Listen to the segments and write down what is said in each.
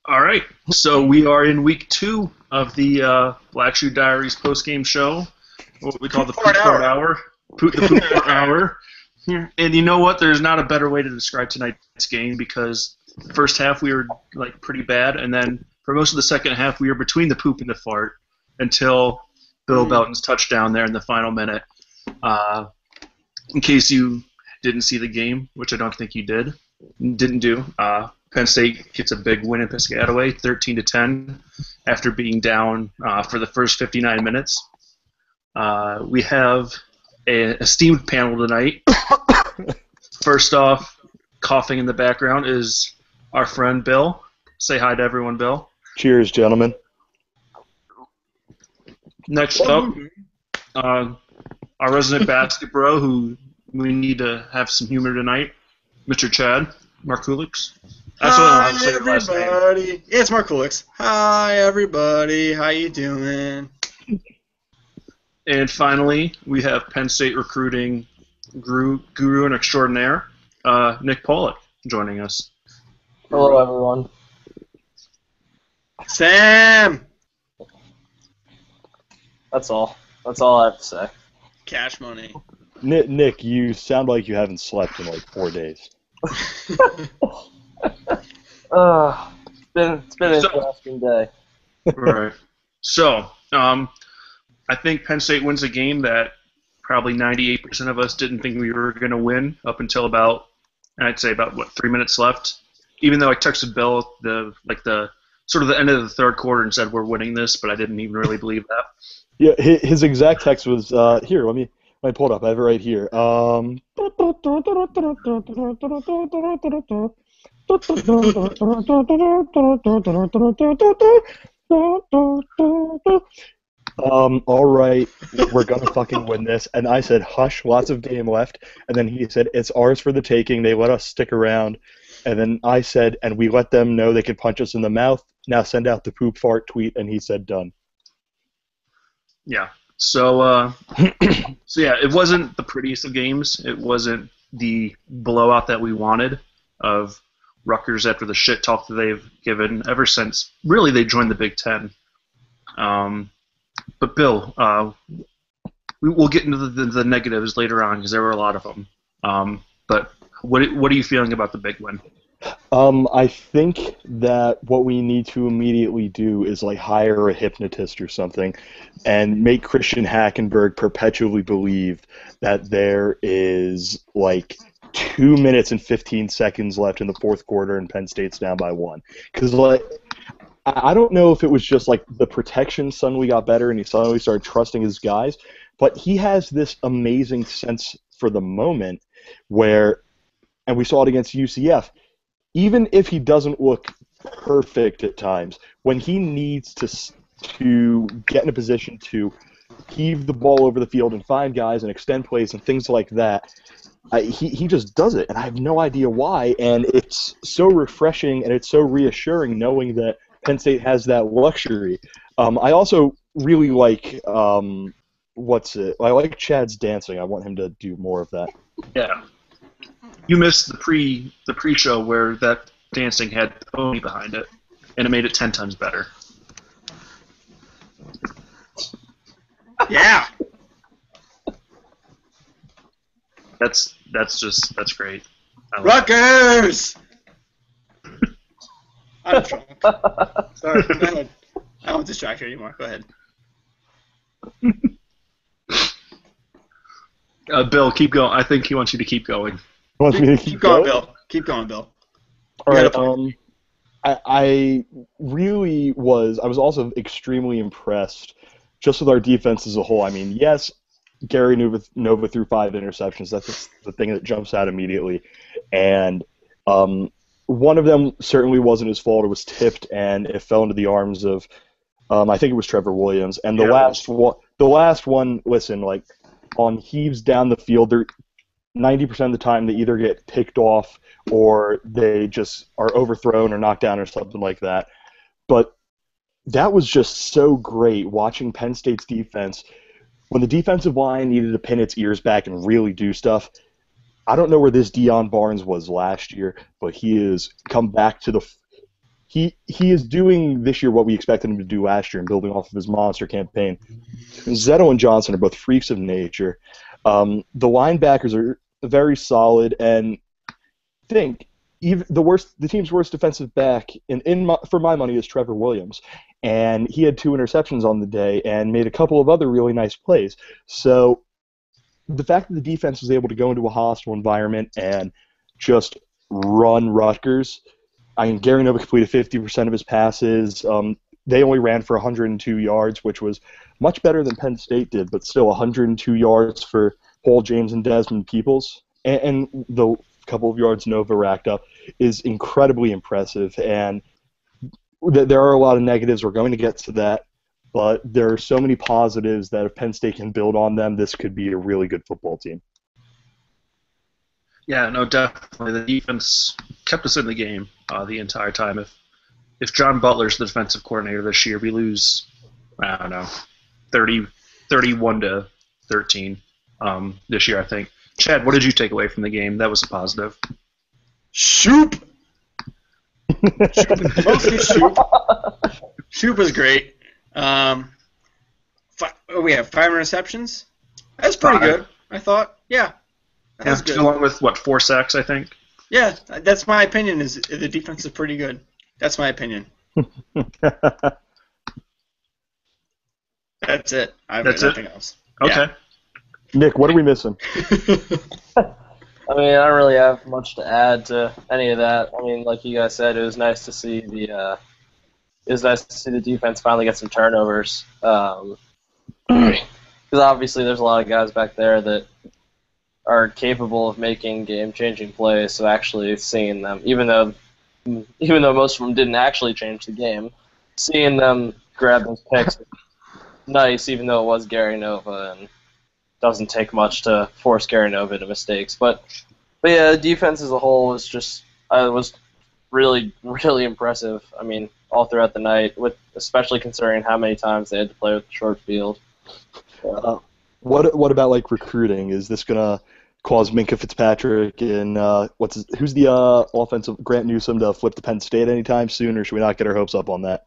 All right, so we are in week 2 of the Black Shoe Diaries post-game show, what we call the Poop Fart Hour. The Poop Fart Hour. And you know what? There's not a better way to describe tonight's game because the first half we were like pretty bad, and then for most of the second half we were between the poop and the fart until Bill Belton's touchdown there in the final minute. In case you didn't see the game, which I don't think you didn't do. Penn State gets a big win in Piscataway, 13-10, after being down for the first 59 minutes. We have an esteemed panel tonight. First off, coughing in the background is our friend Bill. Say hi to everyone, Bill. Cheers, gentlemen. Next up, our resident basket bro, who we need to have some humor tonight, Mr. Chad Markulix. Hi, everybody. Yeah, it's Markulix. Hi, everybody. How you doing? And finally, we have Penn State recruiting guru and extraordinaire, Nick Pollock, joining us. Hello, everyone. Sam! That's all. That's all I have to say. Cash money. Nick, you sound like you haven't slept in like 4 days. It's been an interesting day. Right. So, I think Penn State wins a game that probably 98% of us didn't think we were going to win up until about 3 minutes left. Even though I texted Bill the end of the third quarter and said we're winning this, but I didn't even really believe that. Yeah, his exact text was here. Let me pull it up. I have it right here. All right, we're gonna fucking win this. And I said, hush, lots of game left. And then he said, it's ours for the taking. They let us stick around. And then I said, and we let them know they could punch us in the mouth. Now send out the poop fart tweet. And he said, done. Yeah. So yeah, it wasn't the prettiest of games. It wasn't the blowout that we wanted of Rutgers after the shit talk that they've given ever since really they joined the Big Ten. But Bill, we'll get into the negatives later on because there were a lot of them. But what are you feeling about the big win? I think that what we need to immediately do is like hire a hypnotist or something and make Christian Hackenberg perpetually believe that there is like 2 minutes and 15 seconds left in the fourth quarter and Penn State's down by 1. Because like I don't know if it was just like the protection suddenly got better and he suddenly started trusting his guys, but he has this amazing sense for the moment where, and we saw it against UCF, even if he doesn't look perfect at times, when he needs to get in a position to heave the ball over the field and find guys and extend plays and things like that, he just does it, and I have no idea why, and it's so refreshing and it's so reassuring knowing that Penn State has that luxury. I also really like, I like Chad's dancing. I want him to do more of that. Yeah. You missed the pre-show where that dancing had Pony behind it, and it made it 10 times better. Yeah. That's great. Rutgers! I'm drunk. Sorry, go ahead. I won't distract you anymore. Go ahead. Bill, keep going. I think he wants you to keep going. Keep going, Bill. Keep going, Bill. All right. I was also extremely impressed just with our defense as a whole. I mean, yes, Gary Nova threw 5 interceptions. That's the thing that jumps out immediately. And one of them certainly wasn't his fault. It was tipped, and it fell into the arms of, I think it was Trevor Williams. And the last one, listen, like, on heaves down the field, they're 90% of the time they either get picked off or they just are overthrown or knocked down or something like that. But that was just so great watching Penn State's defense. When the defensive line needed to pin its ears back and really do stuff, I don't know where this Deion Barnes was last year, but he has come back to he is doing this year what we expected him to do last year and building off of his monster campaign. Zetto and Johnson are both freaks of nature. The linebackers are very solid, and I think even the team's worst defensive back for my money is Trevor Williams, and he had 2 interceptions on the day and made a couple of other really nice plays. So the fact that the defense was able to go into a hostile environment and just run Rutgers. I mean, Gary Nova completed 50% of his passes. They only ran for 102 yards, which was much better than Penn State did, but still 102 yards for Paul James and Desmond Peoples. And the couple of yards Nova racked up is incredibly impressive. And there are a lot of negatives. We're going to get to that. But there are so many positives that if Penn State can build on them, this could be a really good football team. Yeah, no, definitely. The defense kept us in the game the entire time. If John Butler's the defensive coordinator this year, we lose, I don't know, 31 to 13 this year, I think. Chad, what did you take away from the game? That was a positive. Shoop! Mostly Shoop. Shoop was great. We have 5 interceptions. That's pretty good, I thought. Yeah. That's good. Along with, 4 sacks, I think? Yeah, that's my opinion, is the defense is pretty good. That's my opinion. That's it. I've got nothing else. Okay. Yeah. Nick, what are we missing? I mean, I don't really have much to add to any of that. I mean, like you guys said, it was nice to see the defense finally get some turnovers. Because obviously there's a lot of guys back there that are capable of making game-changing plays. So actually seeing them, even though most of them didn't actually change the game, seeing them grab those picks was nice, even though it was Gary Nova, and doesn't take much to force Gary Nova into mistakes. But yeah, the defense as a whole was really, really impressive. I mean, all throughout the night, especially considering how many times they had to play with the short field. Yeah. What about like recruiting? Is this gonna cause Minkah Fitzpatrick and who's the offensive Grant Newsome to flip to Penn State anytime soon, or should we not get our hopes up on that?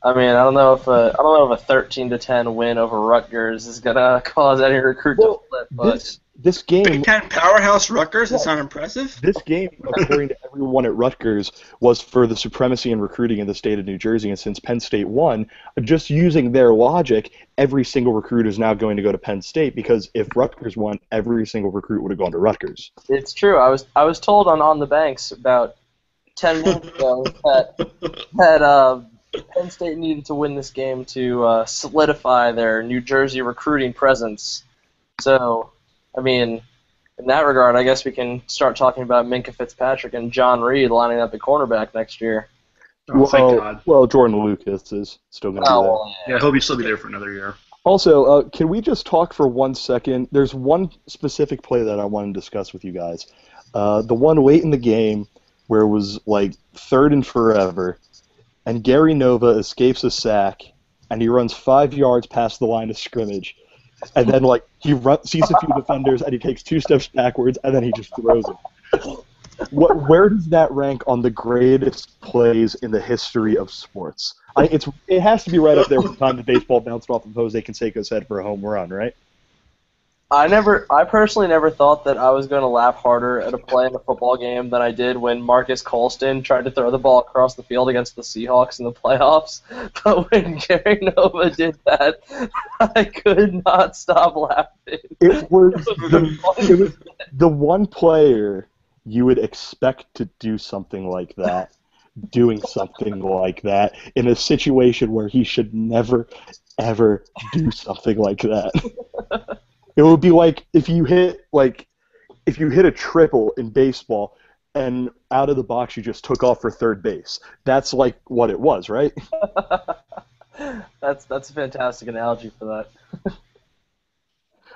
I mean, I don't know if a 13-10 win over Rutgers is gonna cause any recruit to flip. But this game, Big Ten powerhouse Rutgers. It's not impressive. This game, according to everyone at Rutgers, was for the supremacy in recruiting in the state of New Jersey. And since Penn State won, just using their logic, every single recruit is now going to go to Penn State, because if Rutgers won, every single recruit would have gone to Rutgers. It's true. I was told on the banks about 10 minutes ago that Penn State needed to win this game to solidify their New Jersey recruiting presence. So, I mean, in that regard, I guess we can start talking about Minkah Fitzpatrick and John Reed lining up at cornerback next year. Oh, thank God. Well, Jordan Lucas is still going to be there. Well, Yeah, he'll still be there for another year. Also, can we just talk for 1 second? There's one specific play that I want to discuss with you guys. The one late in the game where it was like 3rd and forever, and Gary Nova escapes a sack, and he runs 5 yards past the line of scrimmage, and then he sees a few defenders, and he takes 2 steps backwards, and then he just throws it. Where does that rank on the greatest plays in the history of sports? It has to be right up there with the time the baseball bounced off of Jose Canseco's head for a home run, right? I personally never thought that I was going to laugh harder at a play in a football game than I did when Marcus Colston tried to throw the ball across the field against the Seahawks in the playoffs. But when Gary Nova did that, I could not stop laughing. It was the one player you would expect to do something like that, doing something like that in a situation where he should never, ever do something like that. It would be like if you hit a triple in baseball and out of the box you just took off for third base. That's like what it was, right? That's a fantastic analogy for that.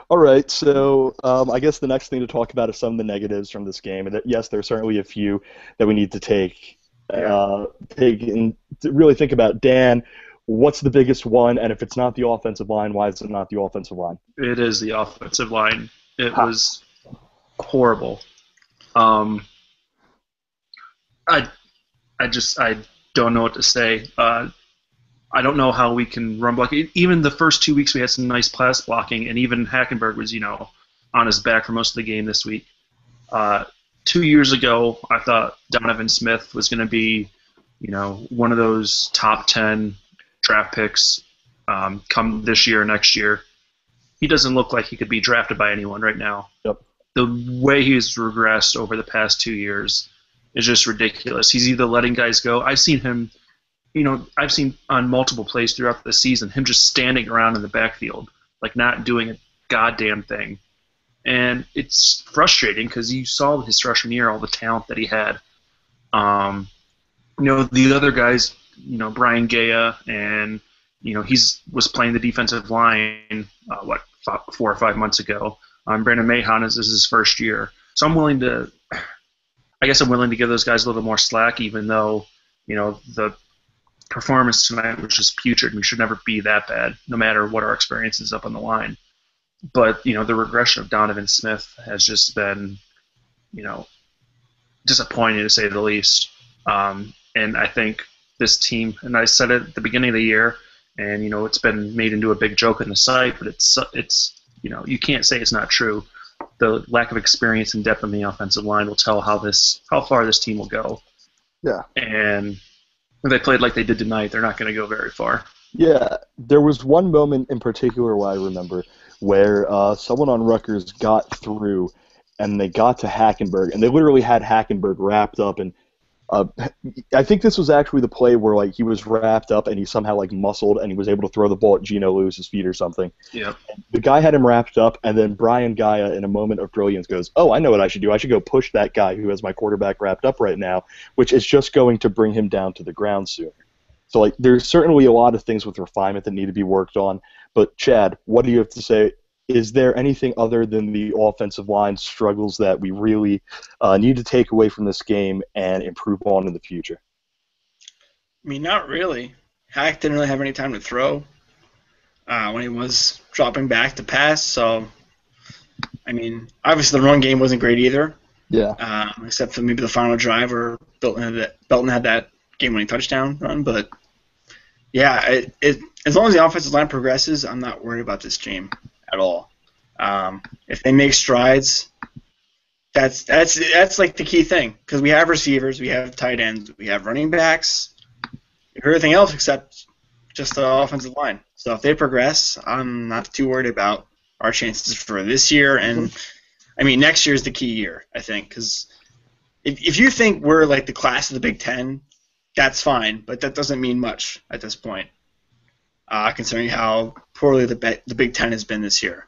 All right, so I guess the next thing to talk about is some of the negatives from this game. And yes, there are certainly a few that we need to take and to really think about. Dan, what's the biggest one? And if it's not the offensive line, why is it not the offensive line? It is the offensive line. It was horrible. I don't know what to say. I don't know how we can run block. Even the first 2 weeks, we had some nice pass blocking, and even Hackenberg was, on his back for most of the game this week. 2 years ago, I thought Donovan Smith was going to be, one of those top 10 draft picks come this year or next year. He doesn't look like he could be drafted by anyone right now. Yep. The way he's regressed over the past 2 years is just ridiculous. He's either letting guys go. I've seen him, I've seen on multiple plays throughout the season, him just standing around in the backfield, like not doing a goddamn thing. And it's frustrating because you saw his freshman year, all the talent that he had. The other guys, Brian Gaya, and, was playing the defensive line, 4 or 5 months ago. Brandon Mahon is his first year. So I'm willing to give those guys a little more slack, even though, the performance tonight was just putrid. We should never be that bad, no matter what our experience is up on the line. But, the regression of Donovan Smith has just been, disappointing to say the least. And I think this team, and I said it at the beginning of the year, and, it's been made into a big joke on the site, but it's you can't say it's not true. The lack of experience and depth on the offensive line will tell how far this team will go. Yeah. And if they played like they did tonight, they're not going to go very far. Yeah, there was one moment in particular where I remember where someone on Rutgers got through, and they got to Hackenberg, and they literally had Hackenberg wrapped up, and I think this was actually the play where he was wrapped up and he somehow muscled and he was able to throw the ball at Geno Lewis's feet or something. Yeah. The guy had him wrapped up, and then Brian Gaia, in a moment of brilliance, goes, "Oh, I know what I should do. I should go push that guy who has my quarterback wrapped up right now," which is just going to bring him down to the ground sooner. So there's certainly a lot of things with refinement that need to be worked on. But Chad, what do you have to say? Is there anything other than the offensive line struggles that we really need to take away from this game and improve on in the future? I mean, not really. Hack didn't really have any time to throw when he was dropping back to pass. So, I mean, obviously the run game wasn't great either. Yeah. Except for maybe the final drive where Belton had that game-winning touchdown run. But, yeah, as long as the offensive line progresses, I'm not worried about this team at all. If they make strides, that's the key thing, because we have receivers, we have tight ends, we have running backs, everything else except just the offensive line. So if they progress, I'm not too worried about our chances for this year. And I mean, next year is the key year, I think, because if you think we're the class of the Big Ten, that's fine, but that doesn't mean much at this point. Considering how poorly the Big Ten has been this year.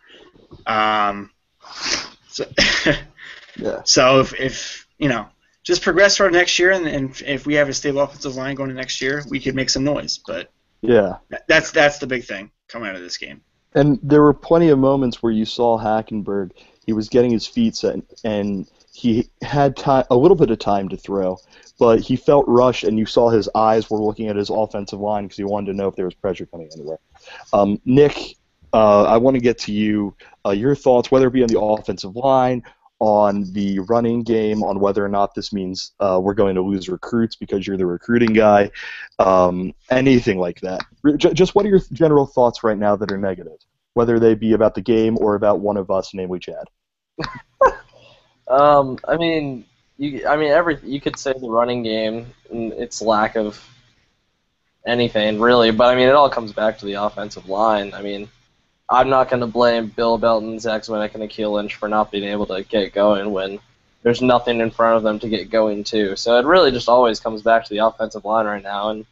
So if just progress toward next year, and if we have a stable offensive line going to next year, we could make some noise. But yeah, that's the big thing coming out of this game. And there were plenty of moments where you saw Hackenberg. He was getting his feet set, and he had a little bit of time to throw, but he felt rushed, and you saw his eyes were looking at his offensive line because he wanted to know if there was pressure coming anywhere. Nick, I want to get to you. Your thoughts, whether it be on the offensive line, on the running game, on whether or not this means we're going to lose recruits because you're the recruiting guy, anything like that. Just what are your general thoughts right now that are negative, whether they be about the game or about one of us, namely Chad? You could say the running game and its lack of anything really, but it all comes back to the offensive line. I'm not going to blame Bill Belton, Zach Zwinick, and Akeel Lynch for not being able to get going when there's nothing in front of them to get going to. So it really just always comes back to the offensive line right now, and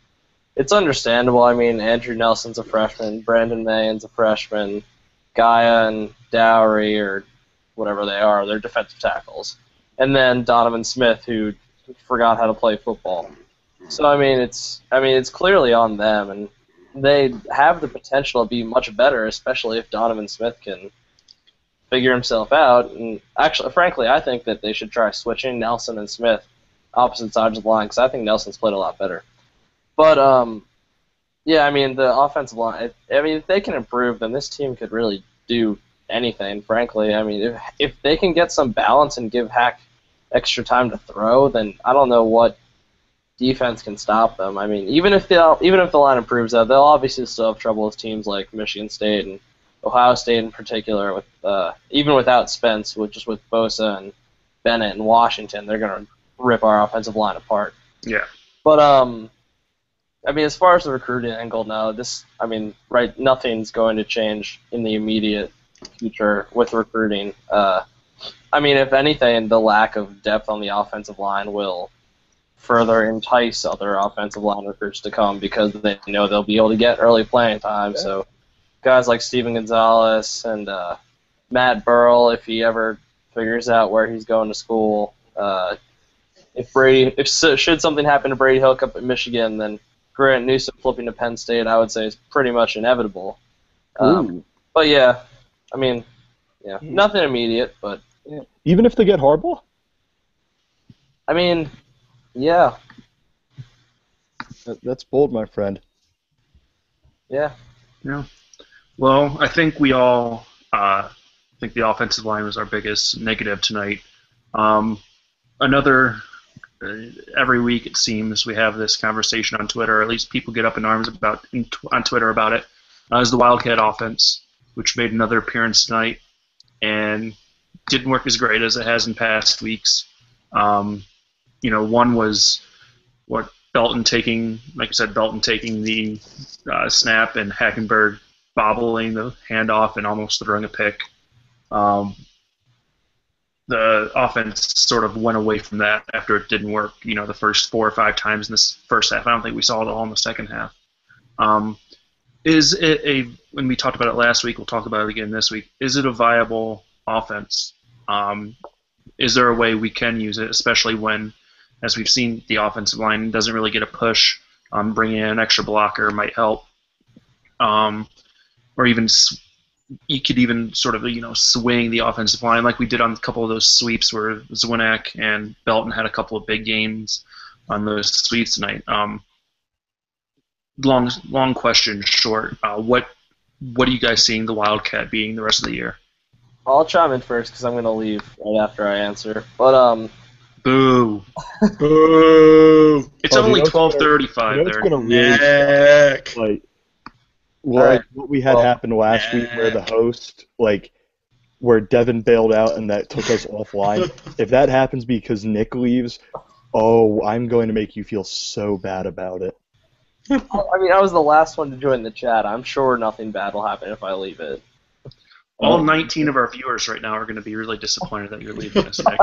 it's understandable. Andrew Nelson's a freshman, Brandon Mayon's a freshman, Gaia and Dowry, or whatever they are, they're defensive tackles. And then Donovan Smith, who forgot how to play football. So, it's clearly on them, and they have the potential to be much better, especially if Donovan Smith can figure himself out. And actually, frankly, I think that they should try switching Nelson and Smith opposite sides of the line, because I think Nelson's played a lot better. But, the offensive line, if they can improve, then this team could really do anything, frankly. If they can get some balance and give Hack extra time to throw, then I don't know what defense can stop them. I mean, even if the line improves, they'll obviously still have trouble with teams like Michigan State and Ohio State in particular. With even without Spence, just with Bosa and Bennett and Washington, they're going to rip our offensive line apart. Yeah. But I mean, as far as the recruiting angle, no, nothing's going to change in the immediate future with recruiting. I mean, if anything, the lack of depth on the offensive line will further entice other offensive line recruits to come because they know they'll be able to get early playing time. Yeah. So guys like Steven Gonzalez and Matt Burrell, if he ever figures out where he's going to school, should something happen to Brady Hook up at Michigan, then Grant Newsom flipping to Penn State, I would say is pretty much inevitable. But yeah, I mean, yeah, nothing immediate, but yeah. Even if they get Harbaugh? I mean, yeah. That's bold, my friend. Yeah. Yeah. Well, I think we all think the offensive line was our biggest negative tonight. Every week it seems we have this conversation on Twitter, or at least people get up in arms on Twitter about it. Is the Wildcat offense, which made another appearance tonight and didn't work as great as it has in past weeks. One was Belton taking the snap and Hackenberg bobbling the handoff and almost throwing a pick. The offense sort of went away from that after it didn't work, the first 4 or 5 times in this first half. I don't think we saw it all in the second half. When we talked about it last week, we'll talk about it again this week, is it a viable offense? Is there a way we can use it, especially when, as we've seen, the offensive line doesn't really get a push? Bringing in an extra blocker might help. Or even you could even sort of swing the offensive line like we did on a couple of those sweeps where Zwinak and Belton had a couple of big games on those sweeps tonight. Long question short. What are you guys seeing the Wildcat being the rest of the year? I'll chime in first because I'm going to leave right after I answer. But boo, boo! It's only 12:35 there. It's going to really what we had happen last week, where the host where Devin bailed out and that took us offline. If that happens because Nick leaves, I'm going to make you feel so bad about it. I mean, I was the last one to join the chat. I'm sure nothing bad will happen if I leave it. All 19 of our viewers right now are going to be really disappointed that you're leaving us, Nick.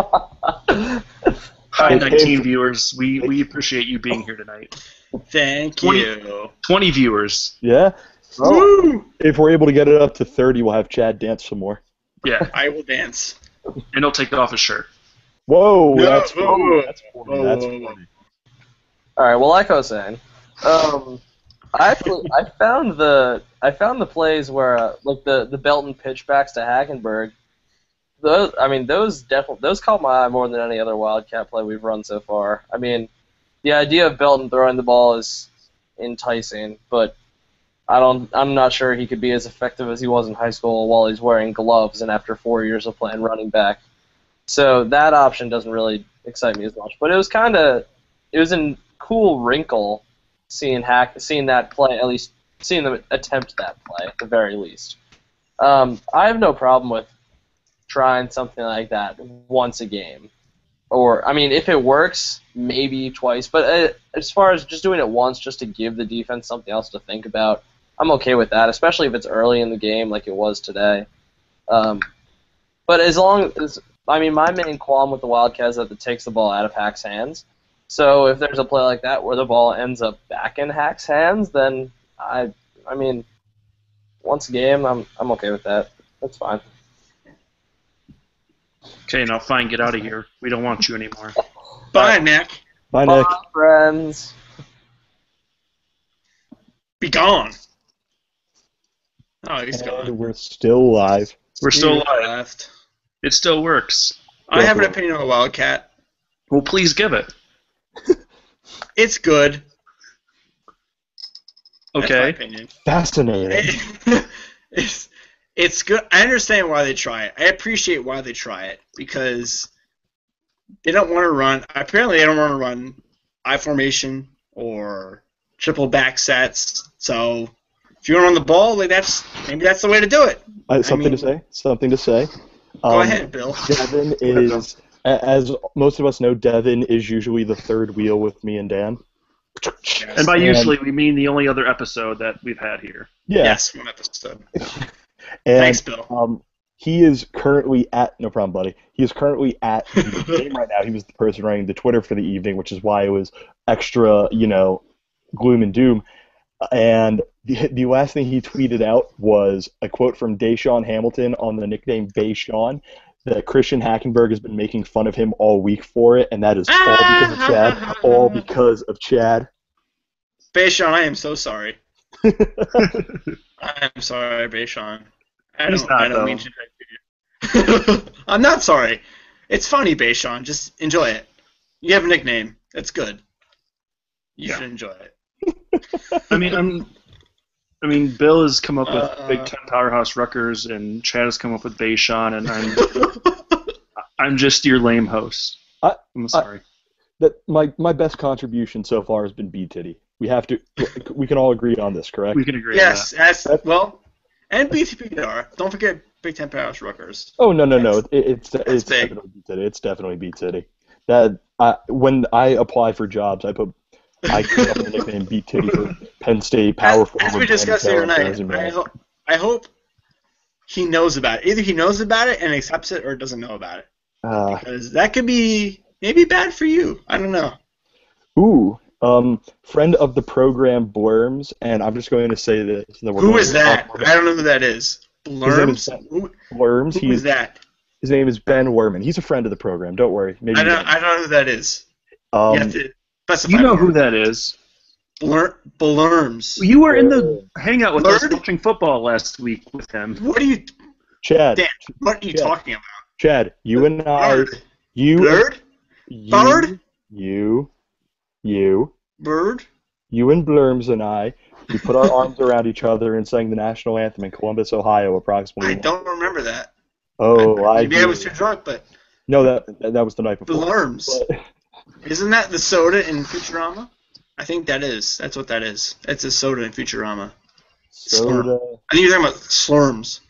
Hi, 19 viewers. We appreciate you being here tonight. Thank you. 20 viewers. Yeah. Oh, if we're able to get it up to 30, we'll have Chad dance some more. Yeah. I will dance. And he'll take off his shirt. Whoa, that's funny. That's funny. That's funny. All right, well, like I was saying, I found the plays where the Belton pitchbacks to Hackenberg. Those caught my eye more than any other Wildcat play we've run so far. I mean, the idea of Belton throwing the ball is enticing, but I'm not sure he could be as effective as he was in high school while he's wearing gloves and after 4 years of playing running back. So that option doesn't really excite me as much. But it was a cool wrinkle seeing that play, at least seeing them attempt that play at the very least. I have no problem with trying something like that once a game. Or, I mean, if it works, maybe twice. But as far as just doing it once just to give the defense something else to think about, I'm okay with that, especially if it's early in the game like it was today. But as long as, my main qualm with the Wildcats is that it takes the ball out of Hack's hands. So if there's a play like that where the ball ends up back in Hack's hands, then once a game, I'm okay with that. That's fine. Okay, now fine, get out of here. We don't want you anymore. Bye, Nick. Bye, Nick. Bye, friends. Be gone. Oh, he's gone. We're still live. We're still He live. left. It still works. I have an opinion on the Wildcat. Well, please give it. It's good. Okay. That's my opinion. Fascinating. It's good. I understand why they try it. I appreciate why they try it because they don't want to run. Apparently, they don't want to run I formation or triple back sets. So if you run the ball, maybe that's the way to do it. Something to say. Go ahead, Bill. Devin is, as most of us know, Devin is usually the third wheel with me and Dan. And by usually, we mean the only other episode that we've had here. Yeah. Yes, one episode. Thanks, Bill. He is currently no problem, buddy. He is currently at the game right now. He was the person running the Twitter for the evening, which is why it was extra, gloom and doom. And the last thing he tweeted out was a quote from Deshaun Hamilton on the nickname Bayshawn, that Christian Hackenberg has been making fun of him all week for it, and that is all because of Chad. All because of Chad. Bayshawn, I am so sorry. I am sorry, Bayshawn. I don't mean to drag you. I'm not sorry. It's funny, Bayshawn. Just enjoy it. You have a nickname. It's good. You should enjoy it. I mean, Bill has come up with Big Ten Powerhouse Rutgers, and Chad has come up with Bayshawn, and I'm just your lame host. I'm sorry. My best contribution so far has been B-Titty. We can all agree on this, correct? We can agree on that. Yes, and BTPR. Don't forget Big Ten Powerhouse Rutgers. Oh, no. It's definitely B-Titty. It's definitely B-Titty. When I apply for jobs, I come up with the nickname B-Titty for Penn State, Power Forward. As we discussed the other night, I hope he knows about it. Either he knows about it and accepts it, or doesn't know about it. Because that could be maybe bad for you. I don't know. Ooh. Friend of the program, Blurms, and I'm just going to say this. Who is that? I don't know who that is. Blurms? Blurms. Who is that? His name is Ben Werman. He's a friend of the program. Don't worry. I don't know who that is. You have to specify. You know who that is. Blurms. You were in the hangout with us watching football last week with him. What are you... Chad. Dan, what are you talking about? Chad, you and I... Bird? Bird? Bird? You and Blurms and I, we put our arms around each other and sang the national anthem in Columbus, Ohio, approximately. I don't remember that. Oh, maybe I was too drunk, but... No, that was the night before. Blurms. But... Isn't that the soda in Futurama? I think that is. That's what that is. It's a soda in Futurama. Soda. I think you're talking about Slurms.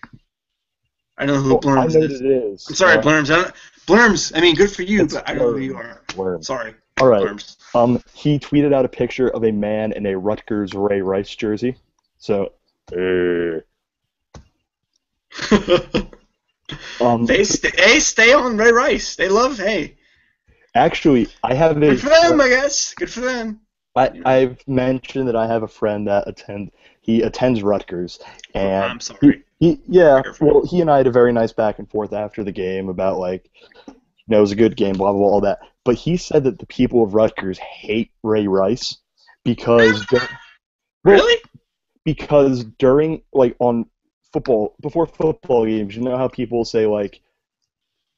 I know who Blurms I know is. What it is. I'm sorry, Blurms. Blurms, I mean, good for you, but I don't know who you are. Blurms. Sorry. All right. Blurms. He tweeted out a picture of a man in a Rutgers Ray Rice jersey. So, they stay on Ray Rice. They love, Actually, I have a... Good for them, I guess. Good for them. I've mentioned that I have a friend that attends Rutgers, and I'm sorry. He and I had a very nice back and forth after the game about it was a good game, blah blah blah, all that. But he said that the people of Rutgers hate Ray Rice because really? Because during on football, before football games, you know how people say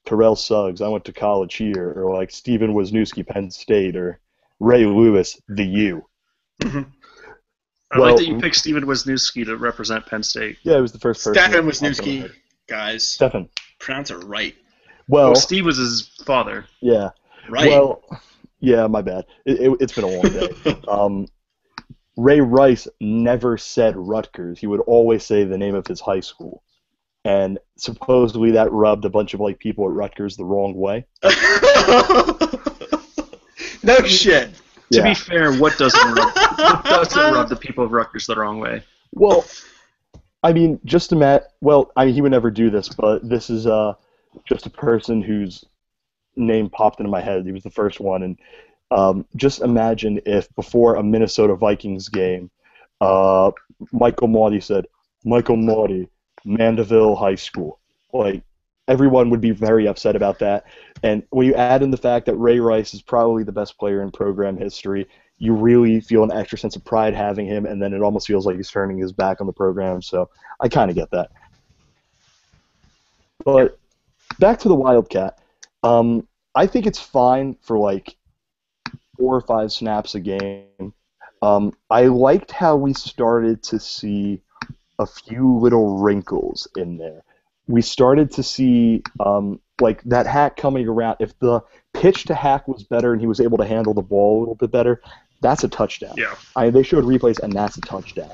Terrell Suggs, I went to college here, or Steven Wisniewski, Penn State, or Ray Lewis, the U. Mm-hmm. I like that you picked Steven Wisniewski to represent Penn State. Yeah, it was the first person. Stefan Wisniewski, guys. Stefan. Pronounce it right. Well, Steve was his father. Yeah. Right. Well, yeah, my bad. It's been a long day. Ray Rice never said Rutgers. He would always say the name of his high school. And supposedly that rubbed a bunch of people at Rutgers the wrong way. No shit. To be fair, what doesn't rub the people of Rutgers the wrong way? Well, I mean, he would never do this, but this is just a person whose name popped into my head. He was the first one, and just imagine if before a Minnesota Vikings game, Michael Maudie said, "Michael Maudie, Mandeville High School." Everyone would be very upset about that. And when you add in the fact that Ray Rice is probably the best player in program history, you really feel an extra sense of pride having him, and then it almost feels like he's turning his back on the program. So I kind of get that. But back to the Wildcat. I think it's fine for 4 or 5 snaps a game. I liked how we started to see a few little wrinkles in there. We started to see that hat coming around. If the pitch to Hack was better and he was able to handle the ball a little bit better, that's a touchdown. Yeah. They showed replays, and that's a touchdown.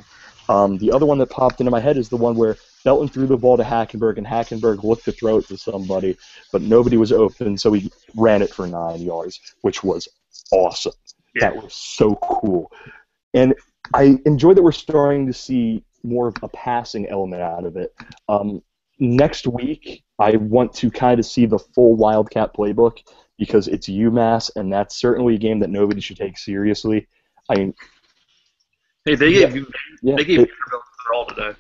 The other one that popped into my head is the one where Belton threw the ball to Hackenberg, and Hackenberg looked to throw it to somebody, but nobody was open, so he ran it for 9 yards, which was awesome. Yeah. That was so cool. And I enjoy that we're starting to see more of a passing element out of it. Next week, I want to kind of see the full Wildcat playbook because it's UMass, and that's certainly a game that nobody should take seriously. I mean, hey, they gave you for all today.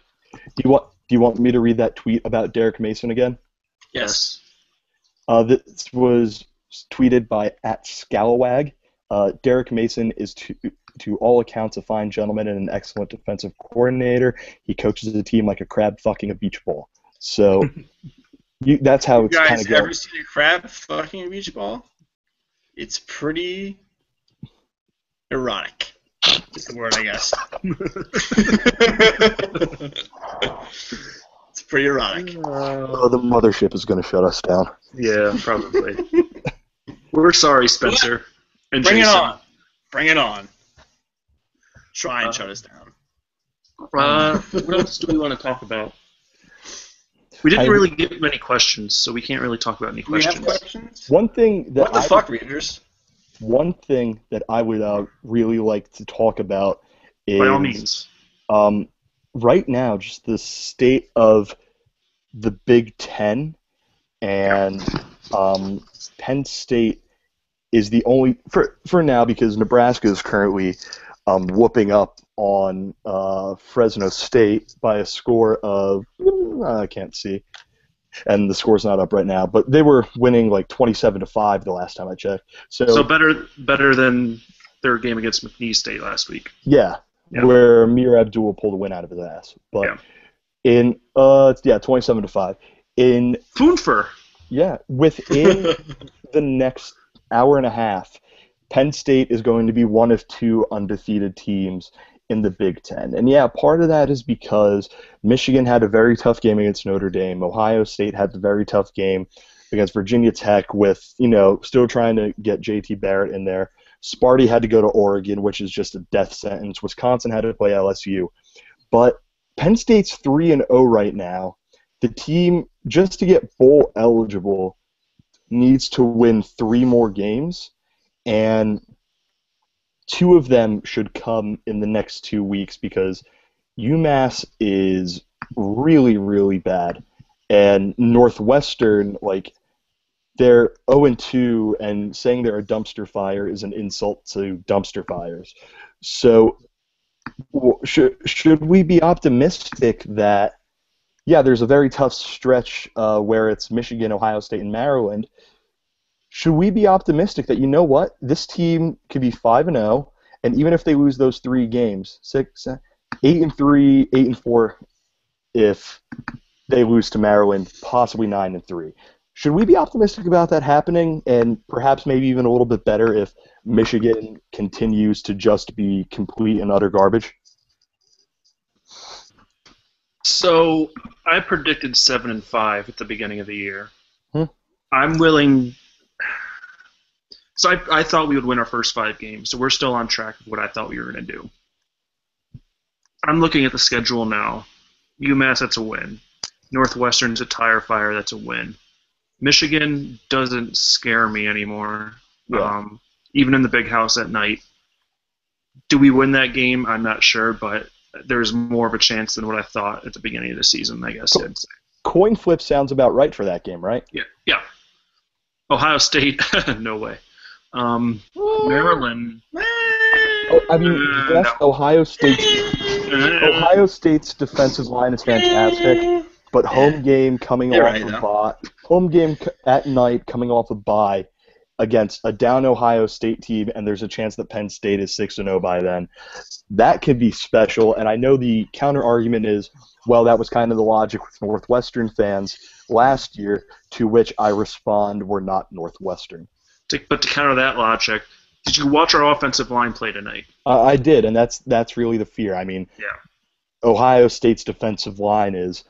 Do you want me to read that tweet about Derek Mason again? Yes. This was tweeted by @Scalawag. Derek Mason is to all accounts a fine gentleman and an excellent defensive coordinator. He coaches the team like a crab fucking a beach ball. So that's how it's kind of going. You guys ever seen a crab fucking a beach ball? It's pretty erotic. Is the word, I guess. It's pretty erotic. The mothership is going to shut us down. Yeah, probably. We're sorry, Spencer. And Bring Jason. it on. Bring it on. Try and shut us down. What else do we want to talk about? We didn't really get many questions, so we can't really talk about any questions. We have questions? One thing that what the fuck, readers? One thing that I would really like to talk about is, by all means, right now, just the state of the Big Ten, and Penn State is the only for now because Nebraska is currently whooping up on Fresno State by a score of I can't see, and the score's not up right now, but they were winning like 27-5 the last time I checked. So better than their game against McNeese State last week. Yeah, where Mir Abdul pulled a win out of his ass. But in 27-5 in Foonfer. Yeah, within the next hour and a half, Penn State is going to be one of 2 undefeated teams in the Big Ten. And yeah, part of that is because Michigan had a very tough game against Notre Dame. Ohio State had a very tough game against Virginia Tech with, still trying to get J.T. Barrett in there. Sparty had to go to Oregon, which is just a death sentence. Wisconsin had to play LSU. But Penn State's 3-0 right now. The team, just to get bowl eligible, needs to win 3 more games, and 2 of them should come in the next 2 weeks because UMass is really, really bad. And Northwestern, they're 0-2, and saying they're a dumpster fire is an insult to dumpster fires. So should we be optimistic that, yeah, there's a very tough stretch where it's Michigan, Ohio State, and Maryland. Should we be optimistic that, you know what, this team could be 5-0, and even if they lose those 3 games, 8-3, 8-4, if they lose to Maryland, possibly 9-3. Should we be optimistic about that happening, and perhaps maybe even a little bit better if Michigan continues to just be complete and utter garbage? So I predicted 7-5 at the beginning of the year. I'm willing. So I thought we would win our first 5 games. So we're still on track with what I thought we were going to do. I'm looking at the schedule now. UMass, that's a win. Northwestern's a tire fire, that's a win. Michigan doesn't scare me anymore. Yeah. Even in the big house at night. Do we win that game? I'm not sure, but there's more of a chance than what I thought at the beginning of the season, I guess I'd say. Coin flip sounds about right for that game, right? Yeah. Ohio State, no way. Maryland. Yes, no. Ohio State's defensive line is fantastic, but home game coming home game at night coming off a bye against a down Ohio State team, and there's a chance that Penn State is 6-0 by then. That could be special, and I know the counter-argument is, well, that was kind of the logic with Northwestern fans last year, to which I respond, we're not Northwestern. But to counter that logic, did you watch our offensive line play tonight? I did, and that's really the fear. I mean, Ohio State's defensive line is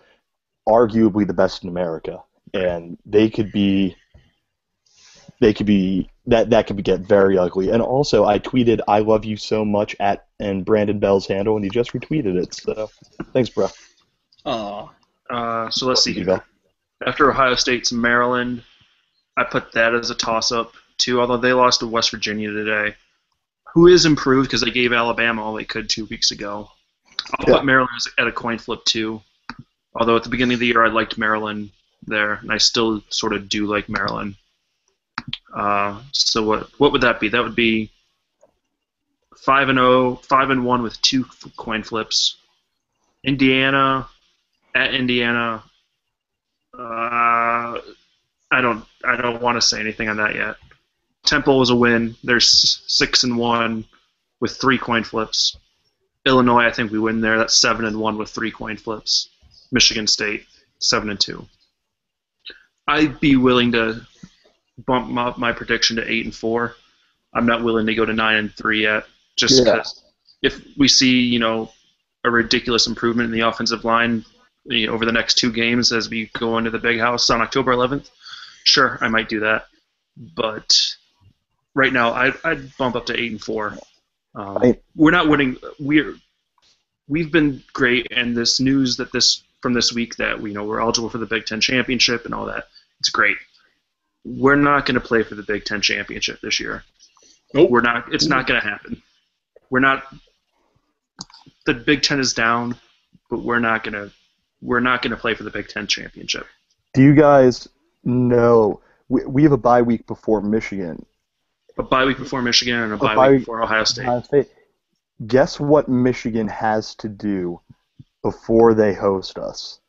arguably the best in America, and they could be they could be that could get very ugly. And also, I tweeted "I love you so much" and Brandon Bell's handle, and he just retweeted it. So thanks, bro. Oh. So let's see here. After Ohio State's Maryland, I put that as a toss-up too. Although they lost to West Virginia today, who is improved because they gave Alabama all they could 2 weeks ago. I'll put Maryland at a coin flip too. Although at the beginning of the year I liked Maryland there, and I still sort of do like Maryland. So what would that be? That would be 5-0, 5-1 with 2 coin flips. Indiana at Indiana. I don't want to say anything on that yet. Temple was a win. They're 6-1 with 3 coin flips. Illinois, I think we win there. That's 7-1 with 3 coin flips. Michigan State, 7-2. I'd be willing to bump up my prediction to 8-4. I'm not willing to go to 9-3 yet, just because if we see, a ridiculous improvement in the offensive line over the next 2 games as we go into the Big House on October 11th, sure, I might do that. But right now, I'd bump up to 8-4. We're not winning. We've been great, and this news from this week that we're eligible for the Big Ten championship and all that, it's great. We're not going to play for the Big Ten championship this year. Nope. We're not. It's not going to happen. We're not. The Big Ten is down, but we're not going to play for the Big Ten championship. Do you guys know we have a bye week before Michigan? A bye week before Michigan and a bye week before Ohio State. Guess what Michigan has to do before they host us?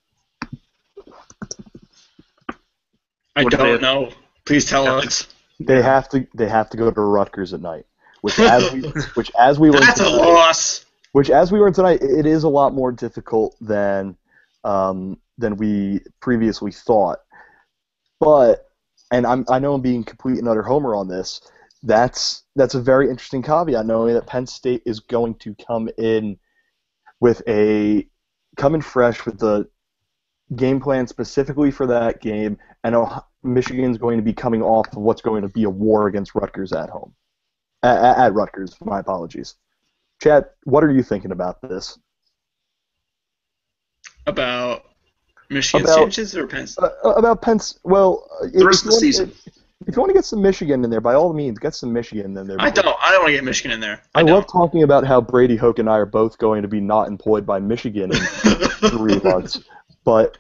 I don't know. Please tell us. They have to go to Rutgers at night, which as we learned That's tonight, a loss. Which, as we learned tonight, it is a lot more difficult than we previously thought. But, and I know I'm being complete and utter homer on this. That's a very interesting caveat, knowing that Penn State is going to come in fresh with the game plan specifically for that game, and Michigan's going to be coming off of what's going to be a war against Rutgers at home. At Rutgers, my apologies. Chad, what are you thinking about this? About Michigan's chances or Penn State? About Penn State. Well, the rest of the season. If you want to get some Michigan in there, by all means, get some Michigan in there. I don't want to get Michigan in there. I love talking about how Brady Hoke and I are both going to be not employed by Michigan in 3 months. But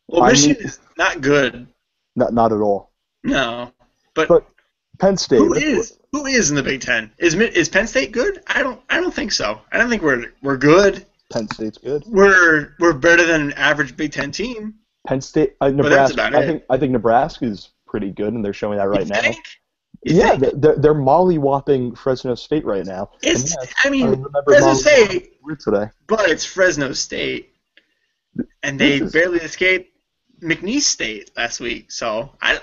Michigan is not good. Not at all. No, but Penn State. Who is in the Big Ten? Is Penn State good? I don't think so. I don't think we're good. Penn State's good. We're better than an average Big Ten team. Penn State, Nebraska. I think Nebraska's pretty good, and they're showing that right now. Yeah, they're molly-whopping Fresno State right now. Fresno State today, but it's Fresno State, and they barely escaped McNeese State last week. So I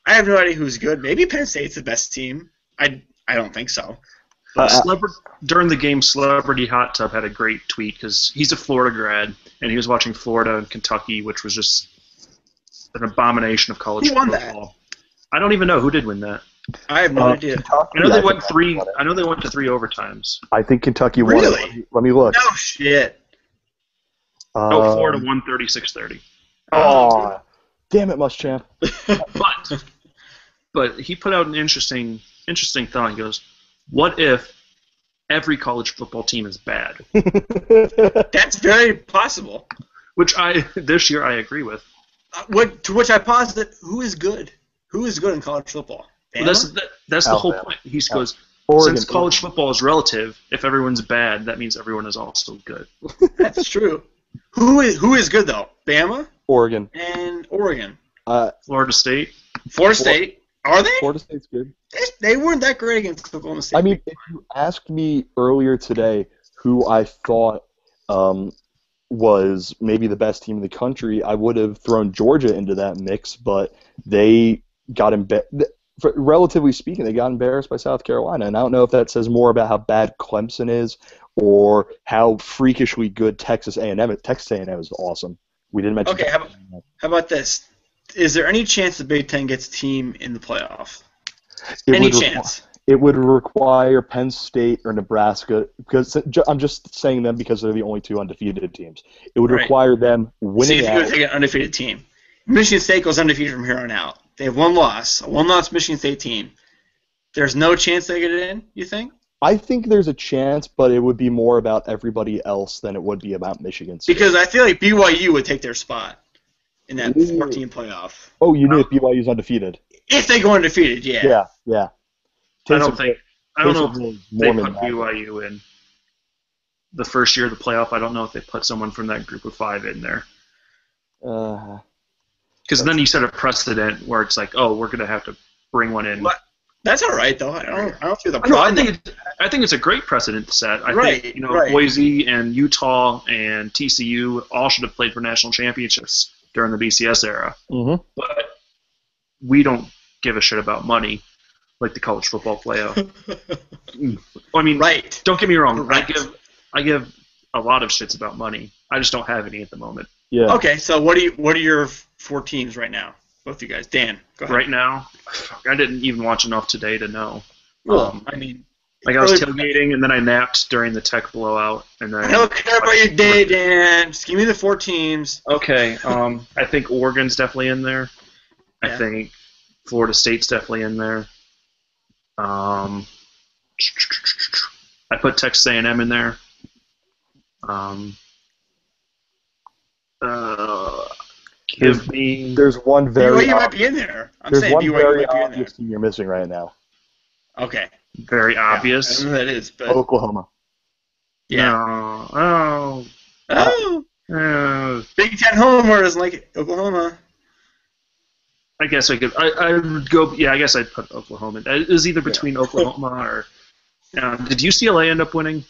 have no idea who's good. Maybe Penn State's the best team. I don't think so. During the game, Celebrity Hot Tub had a great tweet because he's a Florida grad, and he was watching Florida and Kentucky, which was just an abomination of college football. Who won that? I don't even know who did win that. I have no idea. I know they went 3. I know they went to 3 overtimes. I think Kentucky won. Really? Let me look. No shit. Florida won 36-30. Oh, damn it, Muschamp. But he put out an interesting thought. He goes, "What if every college football team is bad?" That's very possible. Which this year I agree with. To which I posit, who is good? Who is good in college football? Well, that's the whole point. He goes, since college football is relative, if everyone's bad, that means everyone is also good. That's true. Who is good though? Bama, Oregon, and Oregon. Florida State. Florida State. Are they? Florida State's good. They weren't that great against Oklahoma State. I mean, if you asked me earlier today who I thought was maybe the best team in the country, I would have thrown Georgia into that mix, but they got relatively speaking, they got embarrassed by South Carolina, and I don't know if that says more about how bad Clemson is or how freakishly good Texas A&M is. Texas A&M is awesome. We didn't mention. Okay, how about this? is there any chance the Big Ten gets a team in the playoff? It Any would chance? It would require Penn State or Nebraska, because I'm just saying them because they're the only two undefeated teams. It would Right. require them So winning you think it out. would take an undefeated team? Michigan State goes undefeated from here on out. They have one loss, a one-loss Michigan State team. There's no chance they get it in, you think? I think there's a chance, but it would be more about everybody else than it would be about Michigan State. Because I feel like BYU would take their spot in that Ooh. 14 playoff. Oh, you knew if BYU's undefeated. If they go undefeated, yeah. Yeah. I don't know if they Mormon put BYU in the first year of the playoff. I don't know if they put someone from that group of 5 in there. Because then you set a precedent where it's like, oh, we're going to have to bring one in. But that's all right, though. I don't see the problem. I think it's a great precedent to set. I Right, think right. Boise and Utah and TCU all should have played for national championships during the BCS era. Mm-hmm. But we don't give a shit about money like the college football playoff. I mean, Right. don't get me wrong. Right. I give a lot of shits about money. I just don't have any at the moment. Yeah. Okay, so what are your 4 teams right now? Both of you guys. Dan, go ahead. Right now, I didn't even watch enough today to know. Well, I mean, Like I was tailgating and then I napped during the Tech blowout, and then I don't care about your day, Dan. Just give me the 4 teams. Okay, I think Oregon's definitely in there. Yeah. I think Florida State's definitely in there. I put Texas A&M in there. There's one very BYU might be in there. I'm there's saying one BYU very might be in there. obvious team you're missing right now. Okay. very Yeah, I obvious. don't know who that is, but Oklahoma. yeah. No. Oh, Big Ten homer is like Oklahoma. I guess I could. I would go. Yeah, I guess I'd put Oklahoma. It was either between Oklahoma or. Did UCLA end up winning?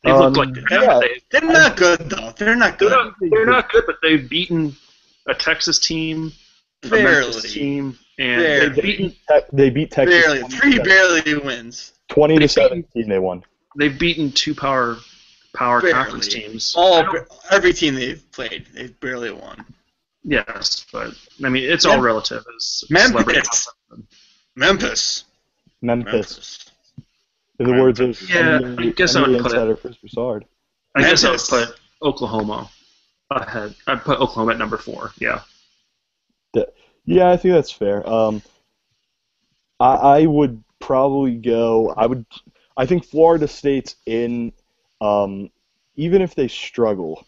They look like yeah. They're not good though. They're not good. They're not good, but they've beaten a Texas team, a Memphis Barely. team, and Barely. they've beaten They beat Texas. Barely. 3 barely wins. 20-17. They won. they've beaten 2 power Barely. conference teams. Every team they've played, they've barely won. Yes, but I mean it's all relative. As Memphis. Memphis. In the words of Yeah, I guess I would put insider Chris Broussard. I guess I would Memphis. put Oklahoma ahead. I'd put Oklahoma at number 4. Yeah. Yeah, I think that's fair. I would probably go. I think Florida State's in. Even if they struggle,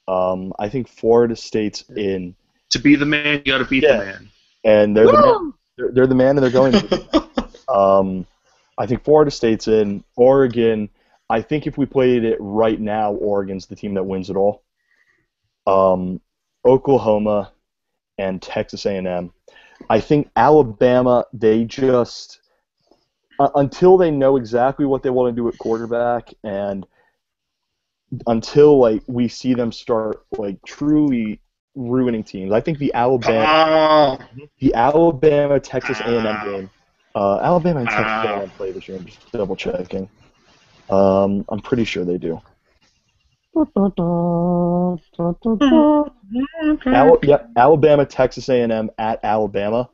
I think Florida State's in. To be the man, you got to beat the man. And they're the man. They're the man, and they're going to. I think Florida State's in. Oregon. I think if we played it right now, Oregon's the team that wins it all. Oklahoma and Texas A&M. I think Alabama, they just until they know exactly what they want to do at quarterback, and until we see them start truly ruining teams. I think the Alabama Texas A&M game. Alabama and Texas A&M play this year. I'm just double checking. I'm pretty sure they do. Alabama, Texas A&M at Alabama.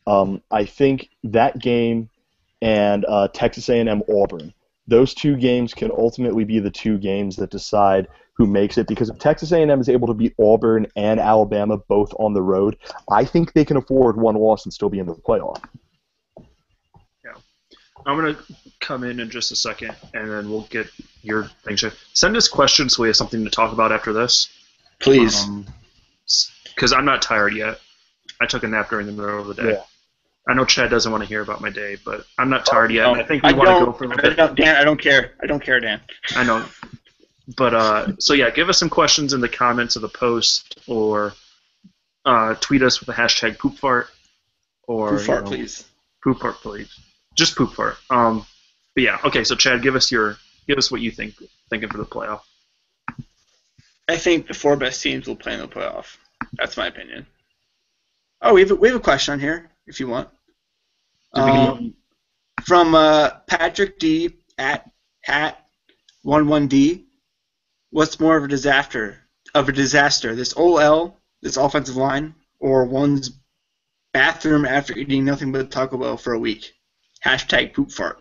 I think that game and Texas A&M Auburn. Those 2 games can ultimately be the 2 games that decide who makes it, because if Texas A&M is able to beat Auburn and Alabama both on the road, I think they can afford 1 loss and still be in the playoff. Yeah. I'm going to come in just a second, and then we'll get your things. Send us questions so we have something to talk about after this. Please. Because I'm not tired yet. I took a nap during the middle of the day. Yeah. I know Chad doesn't want to hear about my day, but I'm not tired yet. And I think we want to go for a little bit. Dan, I don't care. I don't care, Dan. I know. But, so yeah, give us some questions in the comments of the post, or tweet us with the hashtag poopfart. Or, Poopfart, please. Poopfart, please. Just poopfart. But yeah, okay, so Chad, give us what you thinking for the playoff. I think the 4 best teams will play in the playoff. That's my opinion. Oh, we have a question on here, if you want. From Patrick D at Hat11D. What's more of a disaster? This OL, this offensive line, or one's bathroom after eating nothing but Taco Bell for a week? Hashtag poop fart.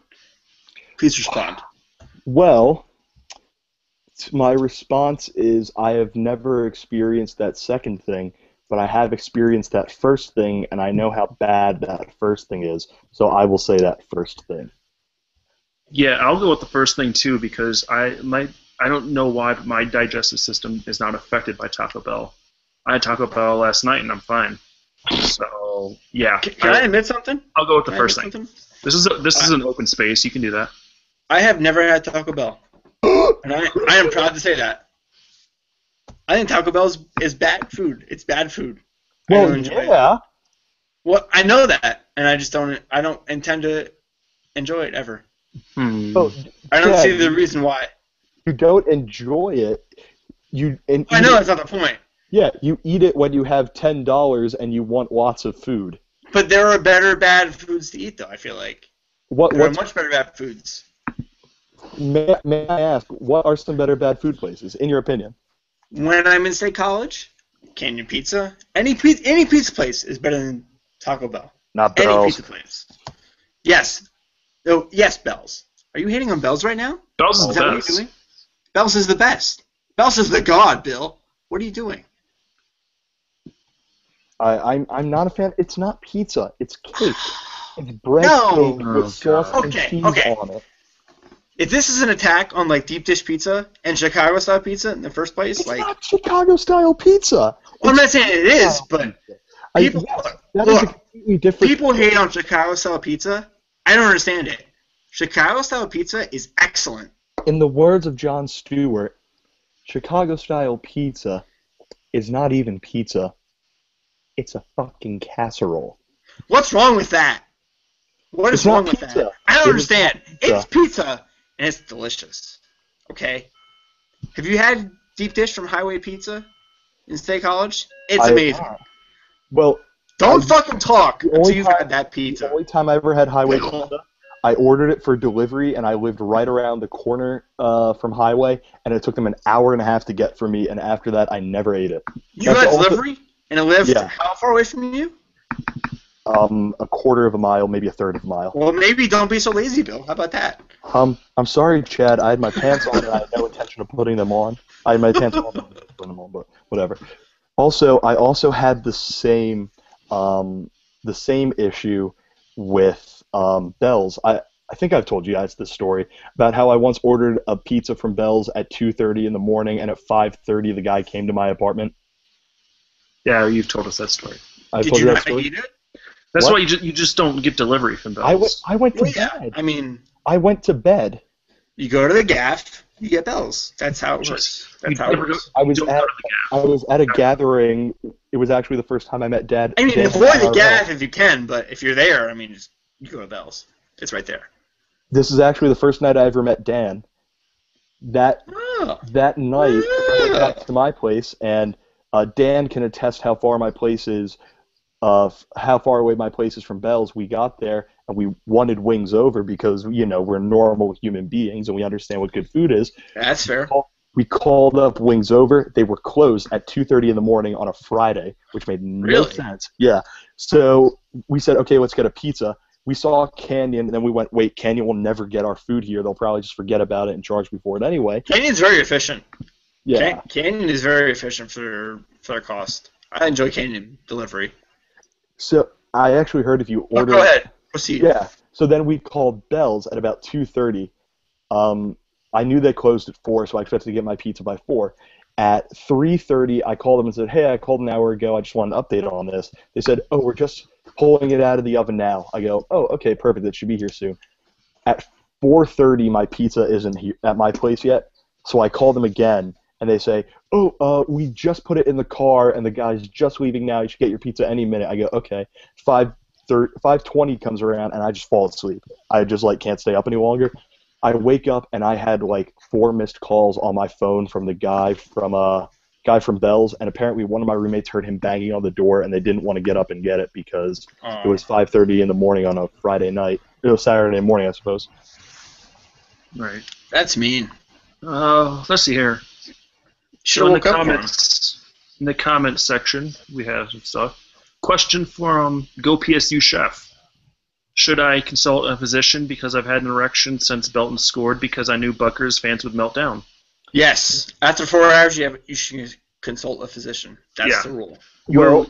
Please respond. Well, my response is I have never experienced that second thing, but I have experienced that first thing, and I know how bad that first thing is, so I will say that first thing. Yeah, I'll go with the first thing too because I don't know why, but my digestive system is not affected by Taco Bell. I had Taco Bell last night and I'm fine. So yeah. Can I admit something? I'll go with the first thing. Something? This is an open space. You can do that. I have never had Taco Bell, and I am proud to say that. I think Taco Bell is bad food. It's bad food. Well, I don't enjoy yeah. it. Well, I know that, and I just don't. I don't intend to enjoy it ever. Oh, I don't see the reason why. You don't enjoy it. I know that's not the point. Yeah, you eat it when you have $10 and you want lots of food. But there are better bad foods to eat, though. I feel like there are much better bad foods. May I ask, what are some better bad food places, in your opinion? When I'm in State College, Canyon Pizza. Any pizza place is better than Taco Bell. Not Any Bell's. pizza place. Yes. Oh, yes, Bell's. Are you hating on Bell's right now? Bell's is Is the that what best. you're doing? Bell's is the best. Bell's is the god, Bill. What are you doing? I'm not a fan. It's not pizza. It's cake. It's bread No. cake with sauce and Okay, cheese okay. on it. If this is an attack on like deep dish pizza and Chicago style pizza in the first place, It's like not Chicago-style pizza. I'm not saying it is, but people That is a completely different. people hate on Chicago style pizza. I don't understand it. Chicago style pizza is excellent. In the words of Jon Stewart, Chicago-style pizza is not even pizza. It's a fucking casserole. What's wrong with that? What is It's not wrong with pizza. that? I don't It is understand. not pizza. It's pizza and it's delicious. Okay. Have you had deep dish from Highway Pizza in State College? It's I- amazing. Well, Don't fucking talk the until only you've time- had that the pizza. only time I ever had Highway Pizza, I ordered it for delivery, and I lived right around the corner from Highway, and it took them an hour and a half to get for me, and after that, I never ate it. You That's had also- delivery and it lived Yeah. how far away from you? A quarter of a mile, maybe a third of a mile. Well, maybe don't be so lazy, Bill. How about that? I'm sorry, Chad. I had my pants on, and I had no intention of putting them on. I had my pants on, and I didn't put them on, but whatever. Also, I also had the same issue with Bell's. I think I've told you guys this story about how I once ordered a pizza from Bell's at 2:30 in the morning, and at 5:30 the guy came to my apartment. Yeah, you've told us that story. I Did told you that not story. eat it? That's What? why you just don't get delivery from Bell's. I went to Well, yeah. bed. I mean, I went to bed. you go to the gaff, you get Bell's. That's how it works. You That's how it never go- works. I was don't at go to the Gap. I was at a gathering. It was actually the first time I met Dad. I mean, Dan avoid the IRL. gaff if you can, but if you're there, I mean, just you go to Bell's. It's right there. This is actually the first night I ever met Dan. That Oh. night, I went back to my place, and Dan can attest how far my place is, how far away my place is from Bell's. We got there, and we wanted wings over because, we're normal human beings, and we understand what good food is. That's fair. We called up Wings Over. They were closed at 2:30 in the morning on a Friday, which made no Really? sense. Yeah. So we said, okay, let's get a pizza. We saw Canyon, and then we went, wait, Canyon will never get our food here. They'll probably just forget about it and charge me for it anyway. Canyon's very efficient. Yeah. Canyon is very efficient for their cost. I enjoy Canyon delivery. So I actually heard if you Oh, order... go ahead. Proceed. Yeah. So then we called Bell's at about 2:30. I knew they closed at 4, so I expected to get my pizza by 4. At 3:30, I called them and said, hey, I called an hour ago. I just want an update on this. They said, oh, we're just pulling it out of the oven now. I go, oh, okay, perfect. It should be here soon. At 4:30, my pizza isn't here at my place yet, so I call them again, and they say, oh, we just put it in the car, and the guy's just leaving now. You should get your pizza any minute. I go, okay. 5:20 comes around, and I just fall asleep. I just, can't stay up any longer. I wake up, and I had, 4 missed calls on my phone from the guy from Bell's, and apparently one of my roommates heard him banging on the door, and they didn't want to get up and get it because it was 5:30 in the morning on a Friday night. It was Saturday morning, I suppose. Right. That's mean. Let's see here. Should So have woke up for him. in the comments section, we have some stuff. Question from Go PSU Chef. Should I consult a physician because I've had an erection since Belton scored because I knew Buckers fans would melt down? Yes. After 4 hours, you should consult a physician. That's the rule. Well,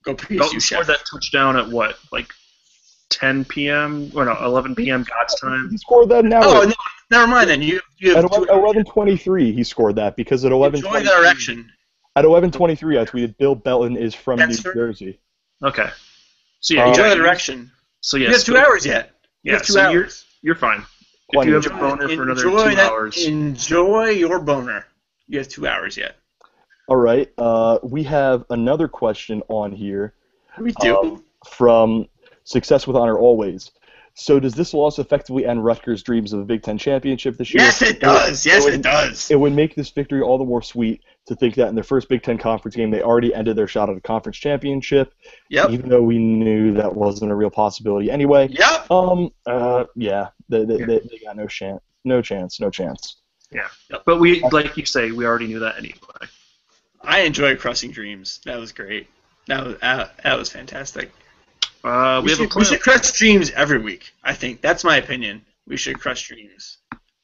Go PSU Belton Chef. scored that touchdown at what, like 10 p.m. or no, 11 p.m. God's time. He scored that now. Oh no, never mind then. You have at 11:23 he scored that because at 11:23. Enjoy the erection. At 11:23 I tweeted Bill Belton is from New Jersey. Okay. So yeah, enjoy the erection. So yeah, you have 2 hours yet. Yeah, you have 2 so hours. You're fine. If you have a boner for another 2 hours. Enjoy your boner. You have 2 hours yet. All right. We have another question on here. We do. From Success with Honor Always. So does this loss effectively end Rutgers' dreams of the Big Ten championship this year? Yes, it does. It does. It would make this victory all the more sweet to think that in their first Big Ten conference game, they already ended their shot at a conference championship. Yep. Even though we knew that wasn't a real possibility anyway. Yep. Yeah. They got no chance. No chance. Yeah. Yep. But we, like you say, we already knew that anyway. I enjoyed crushing dreams. That was great. That was fantastic. We should crush dreams every week. I think that's my opinion. We should crush dreams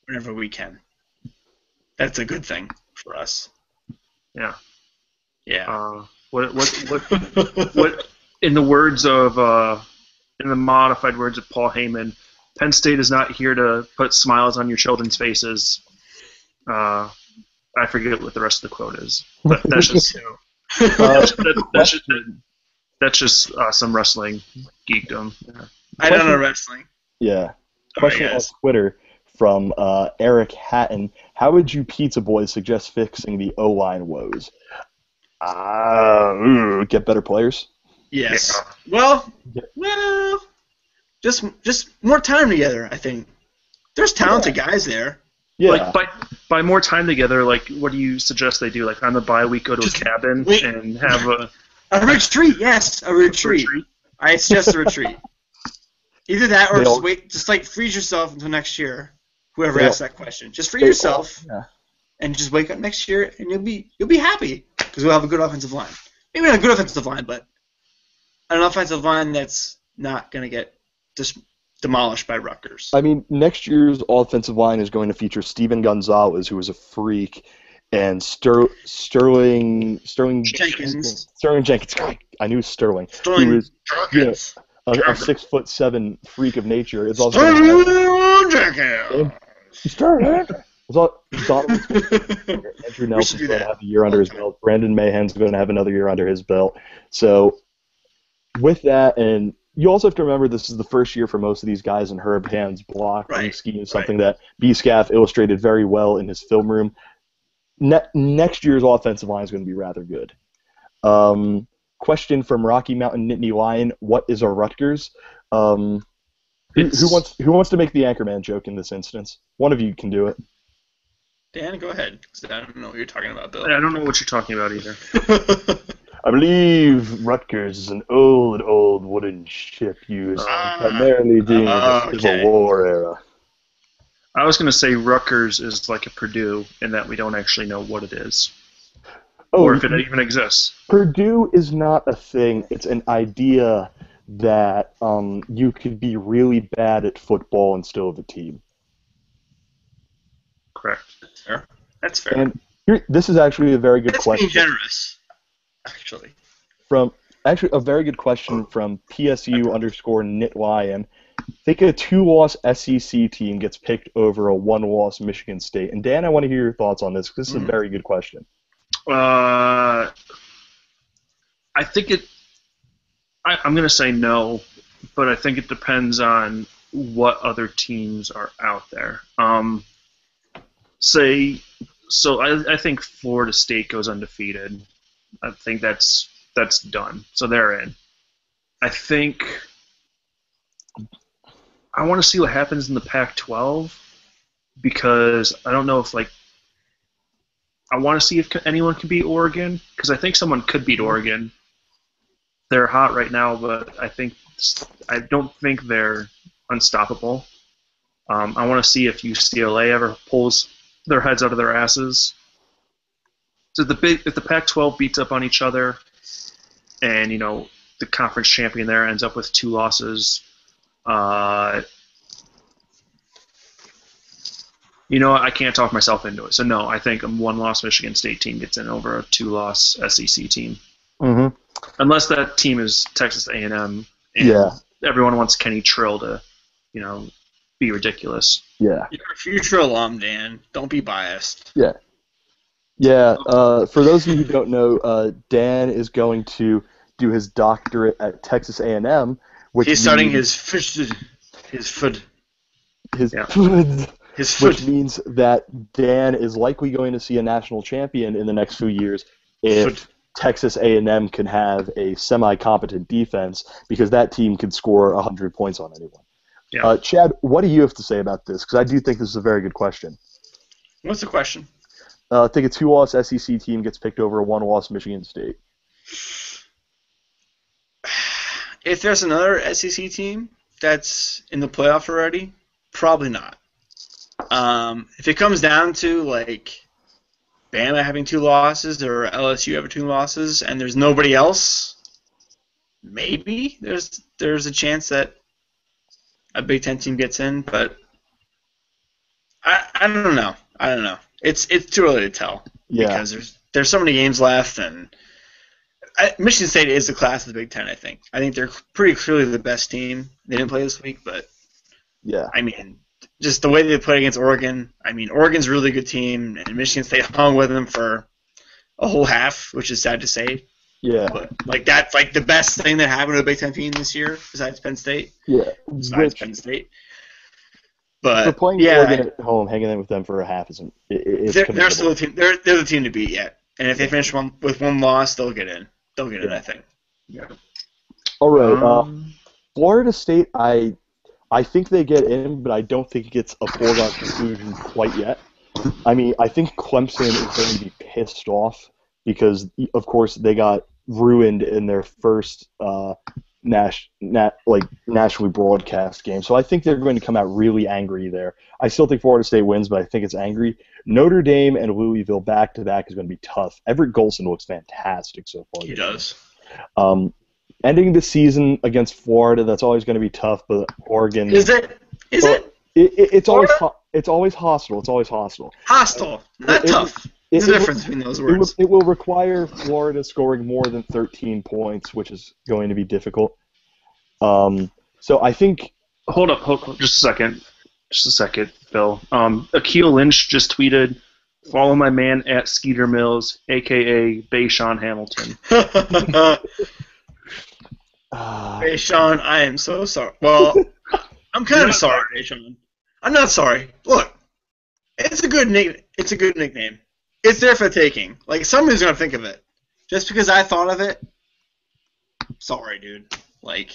whenever we can. That's a good thing for us. Yeah. Yeah. What in the words of in the modified words of Paul Heyman, Penn State is not here to put smiles on your children's faces. I forget what the rest of the quote is, but that's just that's just some wrestling geekdom. Yeah. I don't know wrestling. Yeah. Question on Twitter from Eric Hatton. How would you Pizza Boys suggest fixing the O-line woes? Get better players? Yes. Yeah. Well, just more time together, I think. There's talented guys there. Yeah. Like by more time together, like what do you suggest they do? Like on the bye week, go to a cabin and have a retreat. Yes, a retreat. I suggest a retreat. Either that or just freeze yourself until next year. Whoever asked that question, just free yourself and just wake up next year and you'll be happy because we'll have a good offensive line. Maybe not a good offensive line, but an offensive line that's not gonna get demolished by Rutgers. I mean, next year's offensive line is going to feature Steven Gonzalez, who is a freak, and Sterling Jenkins. Sterling Jenkins. I knew Sterling. Sterling Jenkins. A 6'7" freak of nature. It's also Sterling. Andrew Nelson's going to have a year under his belt. Brandon Mahan's going to have another year under his belt. So, with that, and you also have to remember this is the first year for most of these guys in Herb Hand's blocking scheme is something that B-Scaff illustrated very well in his film room. Next year's offensive line is going to be rather good. Question from Rocky Mountain Nittany Lion: what is a Rutgers? Who wants to make the Anchorman joke in this instance? One of you can do it. Dan, go ahead, because I don't know what you're talking about, Bill. I don't know what you're talking about either. I believe Rutgers is an old wooden ship used primarily during the Civil War era. I was going to say Rutgers is like a Purdue in that we don't actually know what it is. Or if it even exists. Purdue is not a thing. It's an idea that you could be really bad at football and still have a team. Correct. That's fair. And this is actually a very good question. That's being generous, actually. A very good question from PSU_NitLion. Think a 2-loss SEC team gets picked over a 1-loss Michigan State. And Dan, I want to hear your thoughts on this because this is a very good question. I think I'm going to say no, but I think it depends on what other teams are out there. I think Florida State goes undefeated. I think that's done. So they're in. I think I want to see what happens in the Pac-12 because I don't know if I want to see if anyone can beat Oregon because I think someone could beat Oregon. They're hot right now, but I don't think they're unstoppable. I want to see if UCLA ever pulls their heads out of their asses. So if the Pac-12 beats up on each other, and the conference champion there ends up with 2 losses. I can't talk myself into it. So no, I think a 1-loss Michigan State team gets in over a 2-loss SEC team. Mm-hmm. Unless that team is Texas A&M. Yeah. Everyone wants Kenny Trill to, be ridiculous. Yeah. You're a future alum, Dan. Don't be biased. Yeah. Yeah. For those of you who don't know, Dan is going to do his doctorate at Texas A&M, which he's starting his which means that Dan is likely going to see a national champion in the next few years if Texas A&M can have a semi-competent defense, because that team can score 100 points on anyone. Yeah. Chad, what do you have to say about this? Because I do think this is a very good question. What's the question? I think a 2-loss SEC team gets picked over a 1-loss Michigan State. If there's another SEC team that's in the playoff already, probably not. If it comes down to like Bama having 2 losses or LSU having 2 losses and there's nobody else, maybe there's a chance that a Big Ten team gets in, but I don't know. It's too early to tell because there's so many games left, and Michigan State is the class of the Big Ten. I think they're pretty clearly the best team. They didn't play this week, but I mean, just the way they played against Oregon. I mean, Oregon's a really good team, and Michigan State hung with them for a whole half, which is sad to say. Yeah. But that's the best thing that happened to a Big Ten team this year, besides Penn State. Yeah. Penn State. But for playing Oregon at home, hanging in with them for a half isn't. They're still the team. They're the team to beat yet. And if they finish with 1 loss, they'll get in. They'll get in, I think. Yeah. All right. Florida State, I think they get in, but I don't think it gets a foregone conclusion quite yet. I mean, I think Clemson is going to be pissed off because, of course, they got ruined in their first nationally broadcast game. So I think they're going to come out really angry there. I still think Florida State wins, but I think it's angry. Notre Dame and Louisville back-to-back is going to be tough. Everett Golson looks fantastic so far. He does. Ending the season against Florida, that's always going to be tough, but Oregon... Is it? It's always hostile. It's always hostile. Hostile, not tough. There's a difference between those words. It will require Florida scoring more than 13 points, which is going to be difficult. So I think... Hold up, just a second, Phil. Akeel Lynch just tweeted, "Follow my man at Skeeter Mills, a.k.a. Bayshawn Hamilton." Bayshawn, I am so sorry. Well, I'm kind of sorry, Bayshawn. I'm not sorry. Look, it's a good nickname. It's there for the taking. Like, somebody's going to think of it. Just because I thought of it, sorry, dude. Like,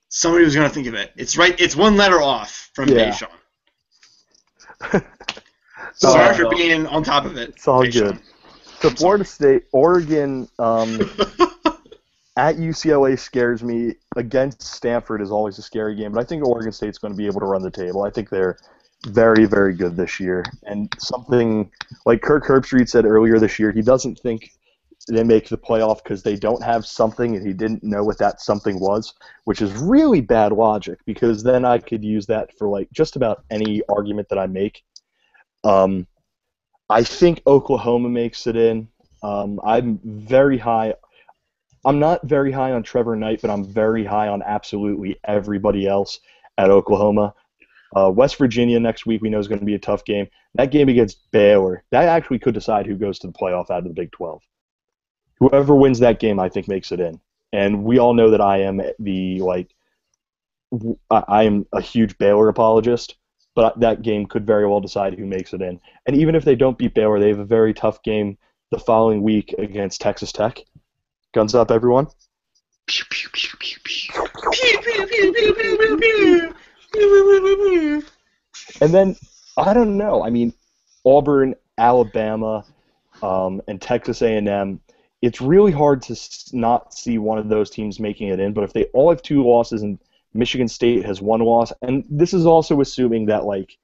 somebody was going to think of it. It's right. It's 1 letter off from Bayshawn. Sorry for being on top of it. It's all Bayshawn. good. So Florida State, Oregon, at UCLA scares me. Against Stanford is always a scary game, but I think Oregon State's going to be able to run the table. I think they're very, very good this year. And something like Kirk Herbstreit said earlier this year, he doesn't think they make the playoff because they don't have something and he didn't know what that something was, which is really bad logic because then I could use that for like just about any argument that I make. I think Oklahoma makes it in. I'm very high. I'm not very high on Trevor Knight, but I'm very high on absolutely everybody else at Oklahoma. West Virginia next week we know is going to be a tough game. That game against Baylor, that actually could decide who goes to the playoff out of the Big 12. Whoever wins that game, I think, makes it in. And we all know that I am I am a huge Baylor apologist, but that game could very well decide who makes it in. And even if they don't beat Baylor, they have a very tough game the following week against Texas Tech. Guns up, everyone. Pew, pew, pew, pew, pew. Pew, pew, pew, pew, pew, pew, pew. Pew, pew, pew, pew. And then, I don't know. I mean, Auburn, Alabama, and Texas A&M, it's really hard to not see one of those teams making it in. But if they all have 2 losses and Michigan State has 1 loss, and this is also assuming that, like,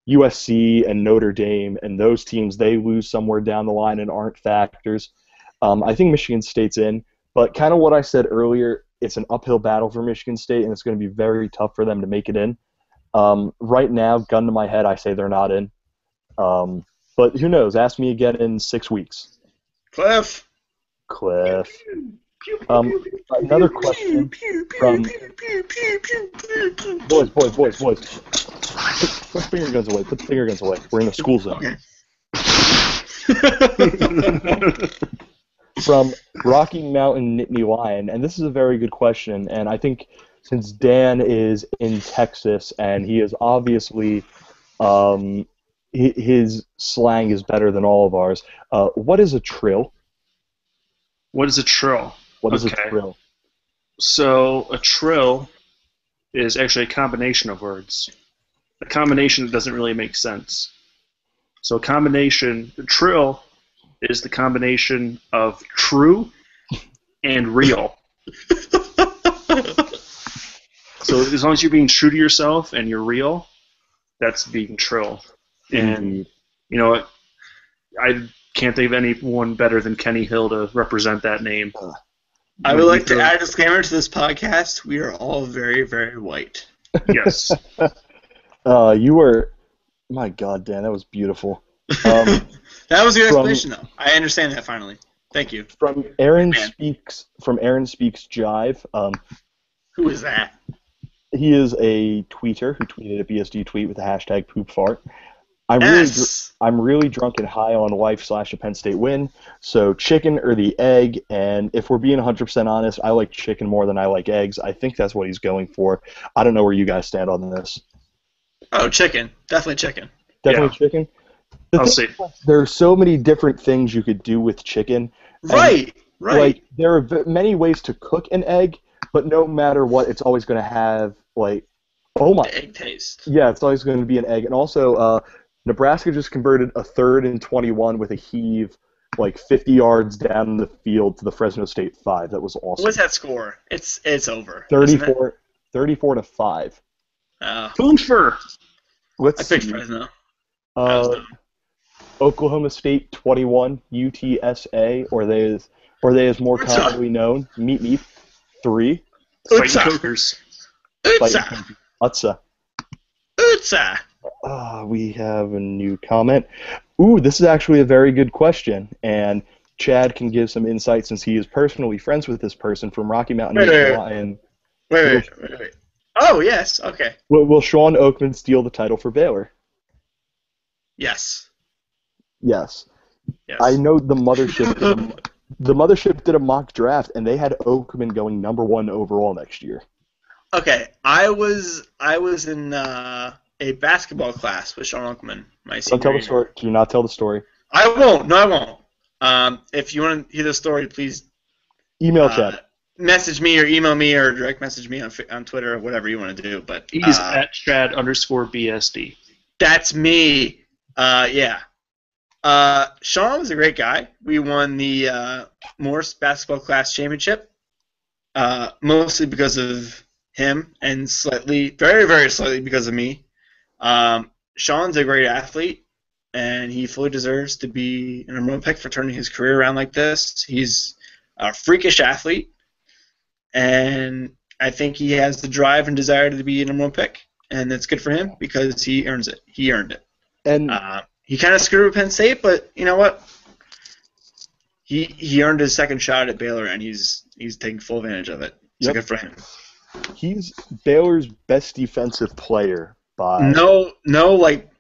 USC and Notre Dame and those teams, they lose somewhere down the line and aren't factors. I think Michigan State's in, But kind of what I said earlier, it's an uphill battle for Michigan State, and it's going to be very tough for them to make it in. Right now, gun to my head, I say they're not in. But who knows? Ask me again in 6 weeks. Cliff. Another question from boys. Put finger guns away. Put the finger guns away. We're in the school zone. Okay. From Rocky Mountain Nittany Lion, and this is a very good question, and I think since Dan is in Texas and he is obviously his slang is better than all of ours. What is a trill? What is a trill? What is a trill? So a trill is actually a combination of words. A combination doesn't really make sense. So the trill is the combination of true and real. So as long as you're being true to yourself and you're real, that's being trill. And you know what? I can't think of anyone better than Kenny Hill to represent that name. I would like to add a disclaimer to this podcast. We are all very, very white. Yes. You were... My God, Dan, that was beautiful. That was a good explanation, though. I understand that finally. Thank you. From Aaron Speaks Jive. Who is that? He is a tweeter who tweeted a BSD tweet with the hashtag poopfart. I'm really drunk and high on life/a Penn State win. So chicken or the egg, and if we're being 100% honest, I like chicken more than I like eggs. I think that's what he's going for. I don't know where you guys stand on this. Oh, chicken. Definitely chicken. Definitely chicken? I'll see. There are so many different things you could do with chicken. Right. Like, there are many ways to cook an egg, but no matter what, it's always going to have, like, the egg taste. Yeah, it's always going to be an egg. And also, Nebraska just converted a 3rd and 21 with a heave, like 50 yards down the field to the Fresno State 5. That was awesome. What's that score? It's over. 34-5. Boonfer. I picked Fresno. Oklahoma State 21, UTSA, or they as more commonly known, Meat 3. Fighting Cokers. Utsa. We have a new comment. Ooh, this is actually a very good question, and Chad can give some insight since he is personally friends with this person from Rocky Mountain. Wait. Oh, yes, okay. Will Sean Oakman steal the title for Baylor? Yes. I know the mothership did a mock draft, and they had Oakman going #1 overall next year. Okay, I was in a basketball class with Sean Oakman. Don't tell the story. Do not tell the story. I won't. No, I won't. If you want to hear the story, please email Chad. Message me or email me or direct message me on Twitter or whatever you want to do. But he's at Chad_BSD. That's me. Yeah. Sean was a great guy. We won the Morse basketball class championship, mostly because of him and slightly, very, very slightly because of me. Sean's a great athlete, and he fully deserves to be an #1 pick for turning his career around like this. He's a freakish athlete, and I think he has the drive and desire to be a #1 pick, and that's good for him because he earns it. He earned it. And he kind of screwed with Penn State, but you know what? He earned his second shot at Baylor, and he's taking full advantage of it. So good for him. He's Baylor's best defensive player by no like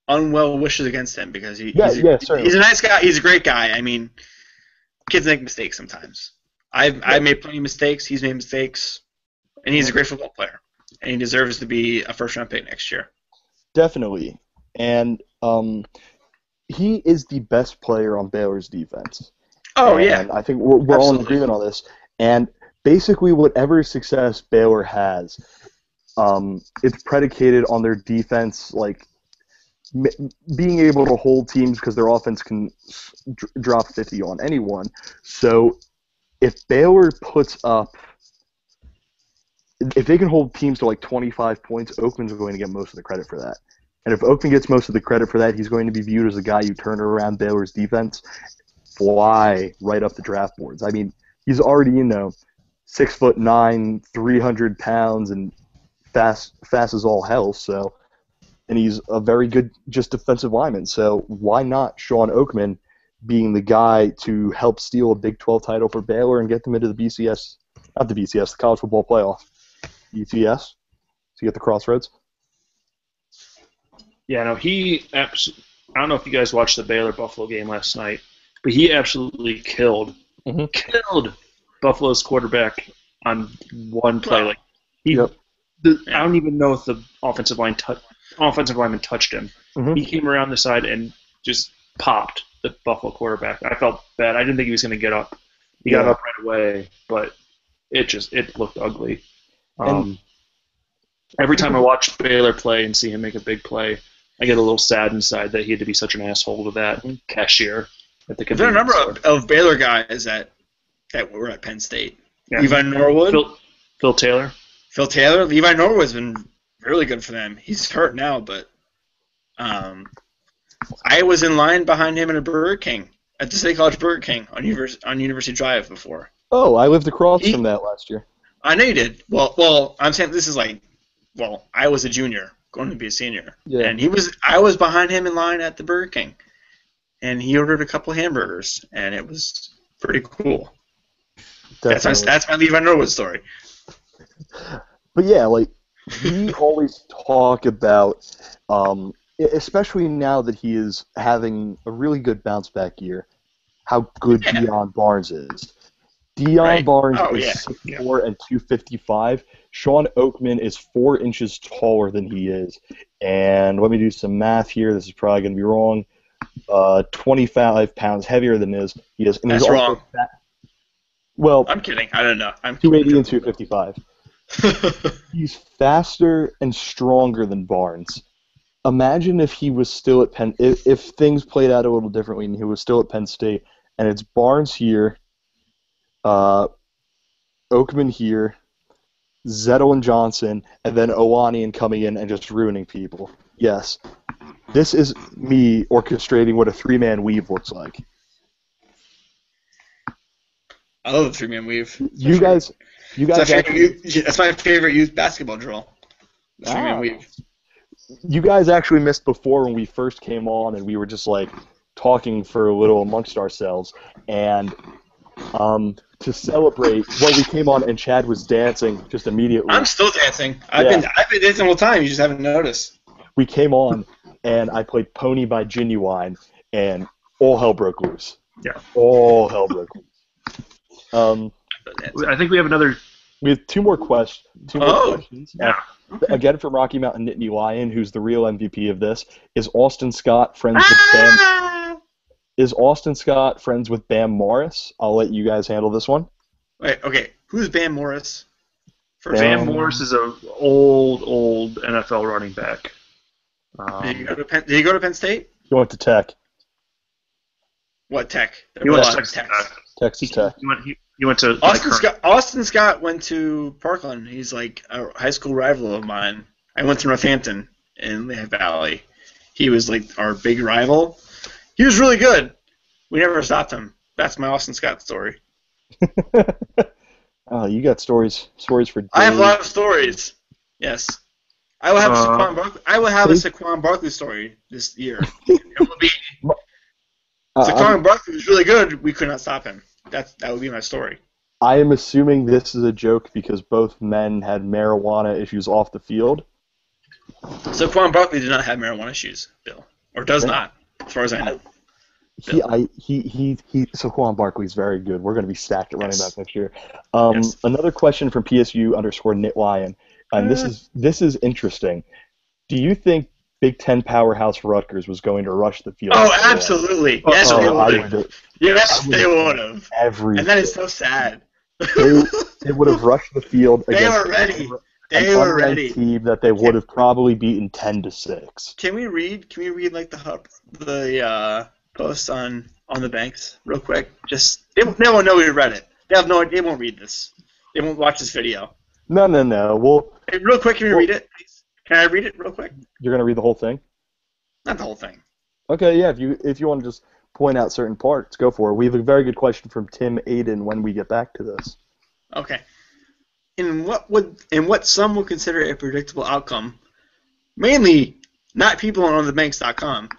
unwell wishes against him because he's a nice guy. He's a great guy. I mean, kids make mistakes sometimes. I've made plenty of mistakes. He's made mistakes, and he's a great football player, and he deserves to be a first-round pick next year. Definitely, and he is the best player on Baylor's defense. Oh, and yeah. I think we're all in agreement on this. And basically, whatever success Baylor has, it's predicated on their defense, like being able to hold teams because their offense can drop 50 on anyone. So if Baylor puts up, if they can hold teams to like 25 points, Oakman's going to get most of the credit for that. And if Oakman gets most of the credit for that, he's going to be viewed as a guy who turned around Baylor's defense, fly right up the draft boards. I mean, he's already 6'9", 300 pounds, and fast as all hell. So, and he's a very good just defensive lineman. So why not Sean Oakman being the guy to help steal a Big 12 title for Baylor and get them into the BCS, not the BCS, the College Football Playoff, BCS, to get the Crossroads? Yeah, no, I don't know if you guys watched the Baylor-Buffalo game last night, but he absolutely killed Buffalo's quarterback on one play. Like I don't even know if the offensive lineman touched him. Mm-hmm. He came around the side and just popped the Buffalo quarterback. I felt bad. I didn't think he was going to get up. He got up right away, but it looked ugly. Every time I watch Baylor play and see him make a big play, I get a little sad inside that he had to be such an asshole to that cashier at the There are a number of Baylor guys that were at Penn State. Yeah. Levi Norwood. Phil Taylor. Levi Norwood's been really good for them. He's hurt now, but I was in line behind him at a Burger King, at the State College Burger King on University Drive before. Oh, I lived across from that last year. I know you did. Well, I'm saying this is I was a junior going to be a senior, and I was behind him in line at the Burger King, and he ordered a couple of hamburgers, and it was pretty cool. That's my Levi Norwood story. But yeah, we always talk about, especially now that he is having a really good bounce back year, how good Deion Barnes is. Deion Barnes is 6'4" and 255. Sean Oakman is 4 inches taller than he is. And let me do some math here. This is probably going to be wrong. 25 pounds heavier than he is. And that's wrong. Well, I'm kidding. I don't know. I'm 280 and 255. He's faster and stronger than Barnes. Imagine if he was still at Penn. If things played out a little differently and he was still at Penn State, and it's Barnes here, Oakman here, Zettel and Johnson, and then Owanian coming in and just ruining people. Yes, this is me orchestrating what a 3-man weave looks like. I love the 3-man weave. You guys. That's my favorite youth basketball drill. 3-man weave. You guys actually missed before when we first came on, and we were just talking for a little amongst ourselves, and to celebrate, we came on and Chad was dancing just immediately. I'm still dancing. I've been dancing all the time. You just haven't noticed. We came on, and I played Pony by Genuine, and all hell broke loose. Yeah. All hell broke loose. I think we have We have two more questions. Yeah. Okay. Again, from Rocky Mountain Nittany Lion, who's the real MVP of this. Is Austin Scott friends with Bam? Is Austin Scott friends with Bam Morris? I'll let you guys handle this one. Wait, okay. Who's Bam Morris? Bam Morris is an old NFL running back. Did he go to Penn State? He went to Tech. What Tech? He went to Texas Tech. Texas Tech. He went to Austin Scott went to Parkland. He's a high school rival of mine. I went to Northampton in Lehigh Valley. He was our big rival. He was really good. We never stopped him. That's my Austin Scott story. Oh, you got stories for days. I have a lot of stories. Yes. I will have a Saquon Barkley story this year. It will be Saquon Barkley was really good. We could not stop him. That would be my story. I am assuming this is a joke because both men had marijuana issues off the field. Saquon Barkley did not have marijuana issues, Bill, or does not, as far as I know. Saquon Barkley's very good. We're going to be stacked at running back next year. Another question from PSU_NitLion, and this is interesting. Do you think Big Ten powerhouse Rutgers was going to rush the field? Oh, absolutely. Yes, they would have. Yes, they would have. And that is so sad. They would have rushed the field against an unranked team that they would have probably beaten 10-6. Can we read the post on the banks real quick? Just they won't know we read it. They won't read this. They won't watch this video. No. Hey, real quick, can we read it, please? Can I read it real quick? You're gonna read the whole thing? Not the whole thing. Okay, yeah. If you want to just point out certain parts, go for it. We have a very good question from Tim Aiden when we get back to this. Okay. In what some would consider a predictable outcome, mainly not people on OnTheBanks.com,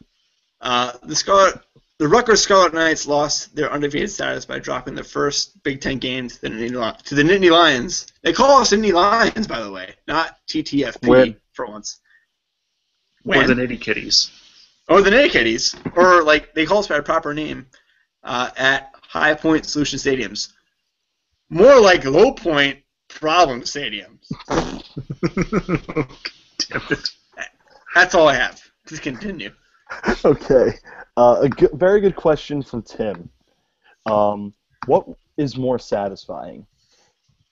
the Rutgers Scarlet Knights lost their undefeated status by dropping their first Big Ten game to the Nittany Lions. They call us Nittany Lions, by the way, not TTFP for once. Or the Nitty Kitties. Or the Nitty Kitties. Or, like, they call us by a proper name at High Point Solution Stadiums. More like Low Point Problem Stadiums. Damn it. That's all I have. Just continue. Okay. Very good question from Tim. What is more satisfying?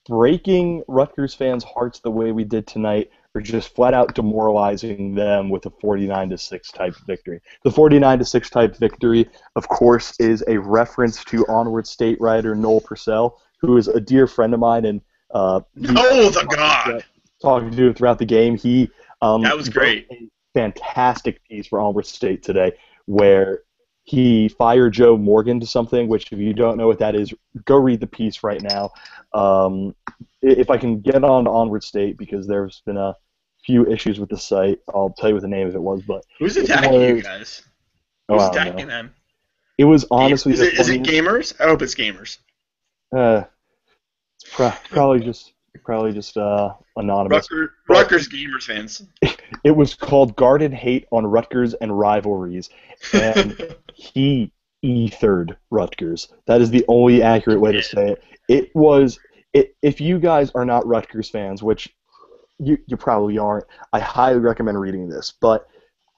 Breaking Rutgers fans' hearts the way we did tonight, or just flat out demoralizing them with a 49-6 type victory? The 49-6 type victory, of course, is a reference to Onward State writer Noel Purcell, who is a dear friend of mine and the God! Talking to throughout the game. He that was great. A fantastic piece for Onward State today, where he fired Joe Morgan to something, which if you don't know what that is, go read the piece right now. If I can get on to Onward State, because there's been a few issues with the site, I'll tell you what the name of it was. But who's attacking you guys? Who's attacking them? It was honestly... Is it gamers? I hope it's gamers. Probably just anonymous. Rutgers gamers fans. It was called Garden Hate on Rutgers and Rivalries, and he ethered Rutgers. That is the only accurate way to say it. If you guys are not Rutgers fans, which you probably aren't, I highly recommend reading this. But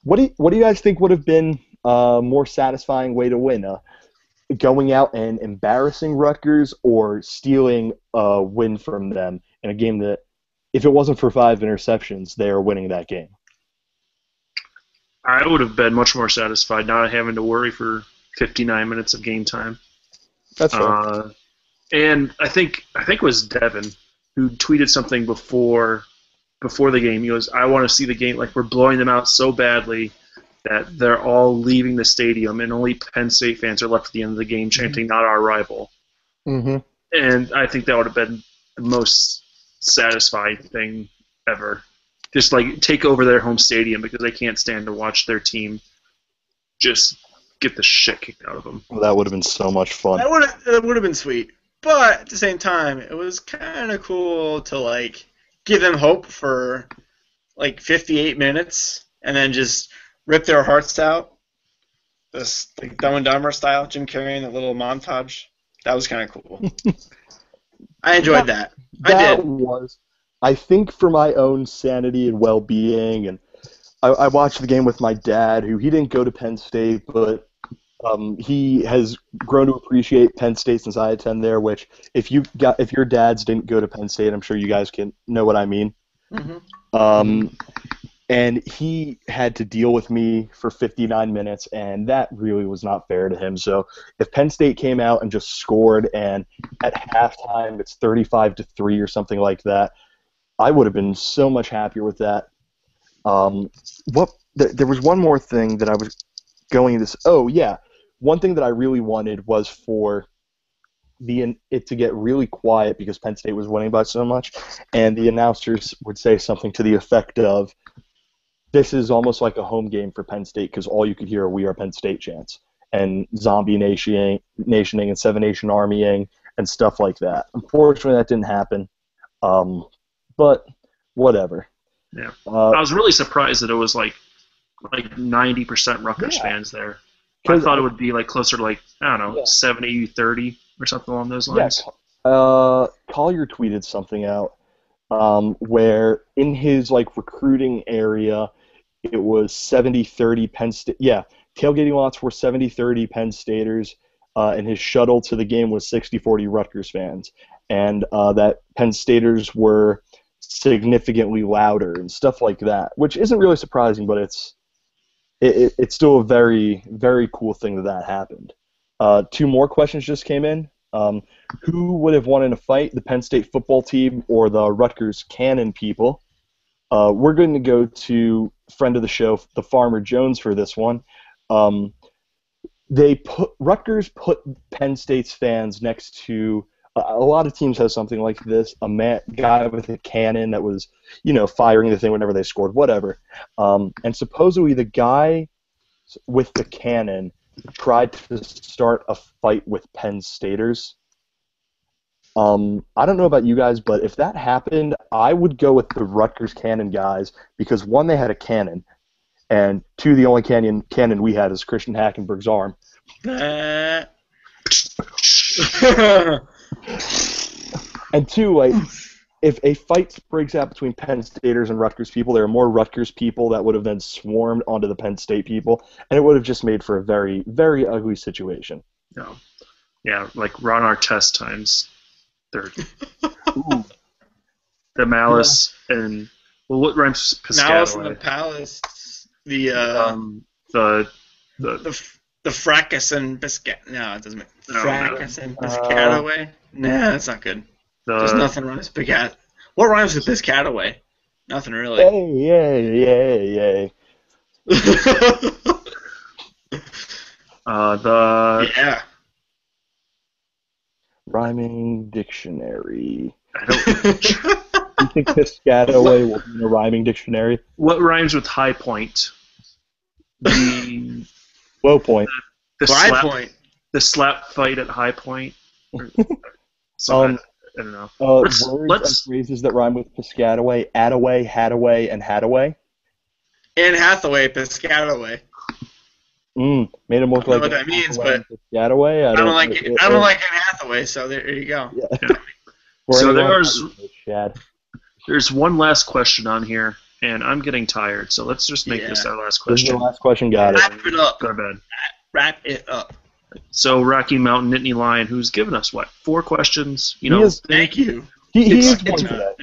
what do you guys think would have been a more satisfying way to win? Going out and embarrassing Rutgers, or stealing a win from them in a game that, if it wasn't for 5 interceptions, they are winning that game? I would have been much more satisfied not having to worry for 59 minutes of game time. That's right. And I think it was Devin who tweeted something before the game. He goes, "I want to see the game, like, we're blowing them out so badly that they're all leaving the stadium and only Penn State fans are left at the end of the game chanting, 'Not our rival.'" Mm-hmm. And I think that would have been the most satisfying thing ever. Just, like, take over their home stadium because they can't stand to watch their team just get the shit kicked out of them. Well, that would have been so much fun. That would have been sweet. But at the same time, it was kind of cool to, like, give them hope for, like, 58 minutes and then just rip their hearts out. This, like, Dumb and Dumber style, Jim Carrey in that little montage. That was kind of cool. I enjoyed that. I did. I think, for my own sanity and well-being, and I watched the game with my dad, who he didn't go to Penn State, but he has grown to appreciate Penn State since I attend there. Which, if your dads didn't go to Penn State, I'm sure you guys can know what I mean. Mm-hmm. And he had to deal with me for 59 minutes, and that really was not fair to him. So if Penn State came out and just scored, and at halftime it's 35-3 or something like that, I would have been so much happier with that. There was one more thing that I was going to say. Oh, yeah. One thing that I really wanted was for it to get really quiet because Penn State was winning by so much, and the announcers would say something to the effect of, "This is almost like a home game for Penn State," because all you could hear are "We are Penn State" chants and zombie nationing and Seven Nation Armying and stuff like that. Unfortunately, that didn't happen, but whatever. Yeah, I was really surprised that it was like 90% Rutgers fans there. I thought it would be like closer to, like, I don't know, 70-30 or something along those lines. Yeah, Collier tweeted something out where in his, like, recruiting area, it was 70-30 Penn State. Yeah, tailgating lots were 70-30 Penn Staters, and his shuttle to the game was 60-40 Rutgers fans, and that Penn Staters were significantly louder and stuff like that, which isn't really surprising, but it's still a very, very cool thing that happened. 2 more questions just came in. Who would have won in a fight, the Penn State football team or the Rutgers Cannon people? We're going to go to friend of the show, the Farmer Jones, for this one. Rutgers put Penn State's fans next to a lot of teams have something like this, guy with a cannon that was, firing the thing whenever they scored, whatever. And supposedly the guy with the cannon tried to start a fight with Penn Staters. I don't know about you guys, but if that happened, I would go with the Rutgers cannon guys because, one, they had a cannon, and two, the only cannon we had is Christian Hackenberg's arm. And two, like, if a fight breaks out between Penn Staters and Rutgers people, there are more Rutgers people that would have then swarmed onto the Penn State people, and it would have just made for a very, very ugly situation. No. Yeah, like Ron Artest times 30. Ooh. The Malice and what rhymes Piscataway? Malice in the Palace. The fracas and Piscat. No, it doesn't make fracas and Piscataway. Nah, that's not good. There's nothing rhymes with Piscat. What rhymes with Piscataway? Nothing really. Yay. Yeah. Rhyming dictionary. I don't. You think Piscataway will be in a rhyming dictionary? What rhymes with high point? The low point. High point. The slap fight at high point. I don't know. Words and phrases that rhyme with Piscataway: Attaway, Hadaway, and Hadaway. Anne Hathaway, Piscataway. Made him look like. I don't know what that means, but Piscataway. I don't like it. I don't like Anne Hathaway, so there you go. Yeah. So there's one last question on here, and I'm getting tired, so let's just make this our last question. This is the last question, got it. Wrap it up. Go to bed. Wrap it up. So Rocky Mountain Nittany Lion, who's given us 4 questions? Thank you. He is one today.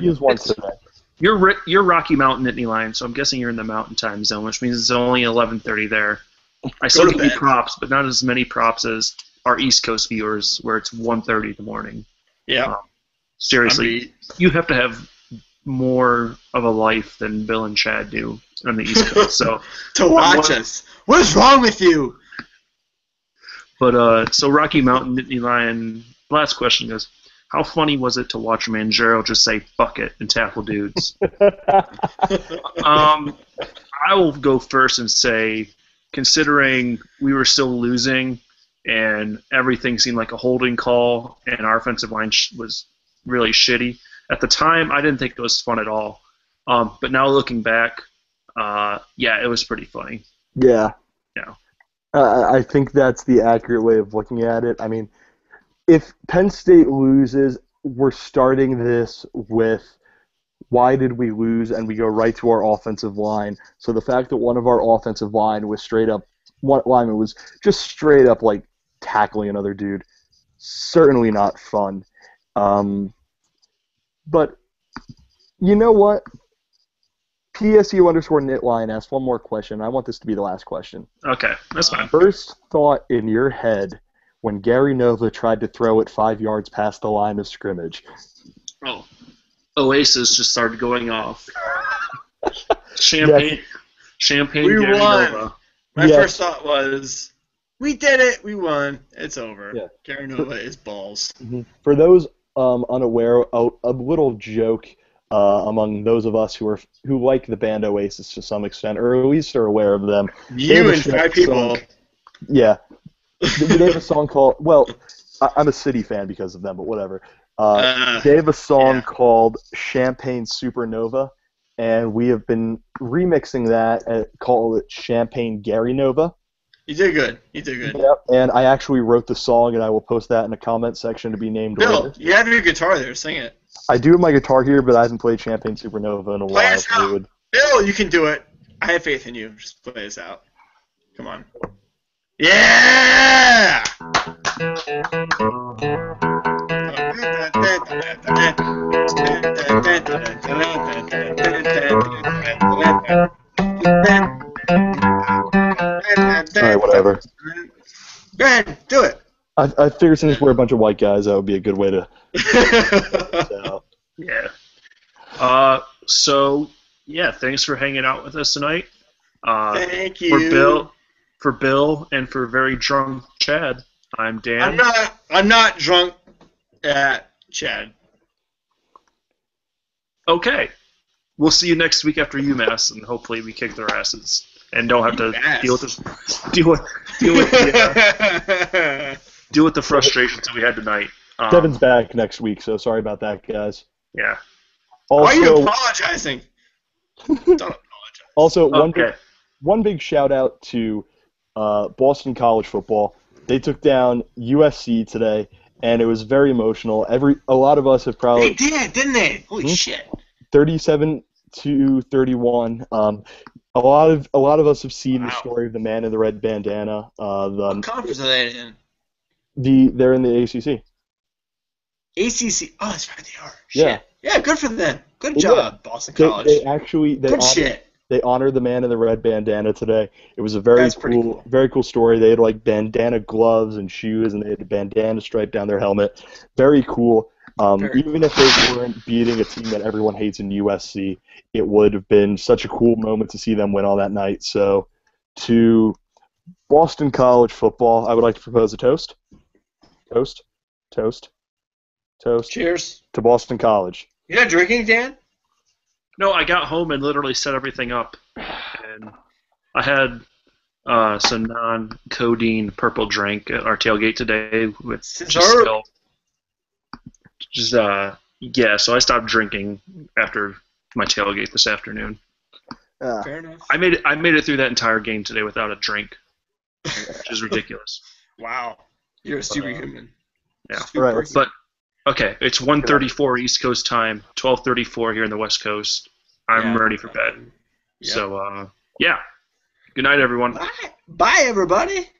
He is one today. You're Rocky Mountain Nittany Lion, so I'm guessing you're in the Mountain Time Zone, which means it's only 11:30 there. I still give you props, but not as many props as our East Coast viewers, where it's 1:30 in the morning. Yeah. Seriously, you have to have more of a life than Bill and Chad do on the East Coast. So to watch us, what's wrong with you? But so Rocky Mountain Nittany Lion. Last question is, how funny was it to watch Manjaro just say "fuck it" and tackle dudes? I will go first and say, considering we were still losing and everything seemed like a holding call and our offensive line was really shitty at the time, I didn't think it was fun at all. But now looking back, it was pretty funny. Yeah. Yeah. I think that's the accurate way of looking at it. I mean, if Penn State loses, we're starting this with why did we lose, and we go right to our offensive line. So the fact that one of our offensive line was one lineman was just straight up like tackling another dude, certainly not fun. But you know what? PSU_NitLion asked one more question. I want this to be the last question. Okay, that's fine. First thought in your head when Gary Nova tried to throw it 5 yards past the line of scrimmage. Oh, Oasis just started going off. Champagne we Gary won. Nova. My first thought was, we did it. We won. It's over. Yeah. Gary Nova is balls. Mm-hmm. For those unaware, a little joke among those of us who like the band Oasis to some extent, or at least are aware of them. You and 5 people. Yeah. They have a song called, well, I'm a City fan because of them, but whatever. They have a song called Champagne Supernova, and we have been remixing that and call it Champagne Gary Nova. You did good. Yep, and I actually wrote the song, and I will post that in the comment section to be named Bill, later. you have your guitar there. Sing it. I do have my guitar here, but I haven't played Champagne Supernova in a Play while. us out. Bill, you can do it. I have faith in you. Just play us out. Come on. Yeah! Alright, whatever. Go ahead, do it. I figured since we're a bunch of white guys, that would be a good way to. Yeah. So, thanks for hanging out with us tonight. Thank you. For Bill and for very drunk Chad, I'm Dan. I'm not drunk at Chad. Okay. We'll see you next week after UMass, and hopefully we kick their asses and don't have to deal with this. Deal with the frustrations that we had tonight. Devin's back next week, so sorry about that, guys. Yeah. Also, why are you apologizing? Don't apologize. Also, one big shout out to Boston College football. They took down USC today, and it was very emotional. A lot of us have probably They did, didn't they? Holy shit! 37-31. A lot of us have seen the story of the man in the red bandana. What conference are they in? They're in the ACC. ACC. Oh, that's right, they are. Yeah. Shit. Yeah, good for them. Good job, Boston College. They honored the man in the red bandana today. It was a very cool story. They had like bandana gloves and shoes, and they had a bandana stripe down their helmet. Very cool. Even if they weren't beating a team that everyone hates in USC, it would have been such a cool moment to see them win all that night. So, to Boston College football, I would like to propose a toast. Toast. Toast. Toast. Cheers. To Boston College. You're not drinking, Dan? No, I got home and literally set everything up. And I had some non-codeine purple drink at our tailgate today with Giselle. So I stopped drinking after my tailgate this afternoon. Fair enough. I made it through that entire game today without a drink, which is ridiculous. Wow. You're a superhuman. Yeah. Right. But okay, it's 1:34 East Coast time, 12:34 here in the West Coast. I'm ready for bed. Yep. So yeah. Good night, everyone. Bye everybody.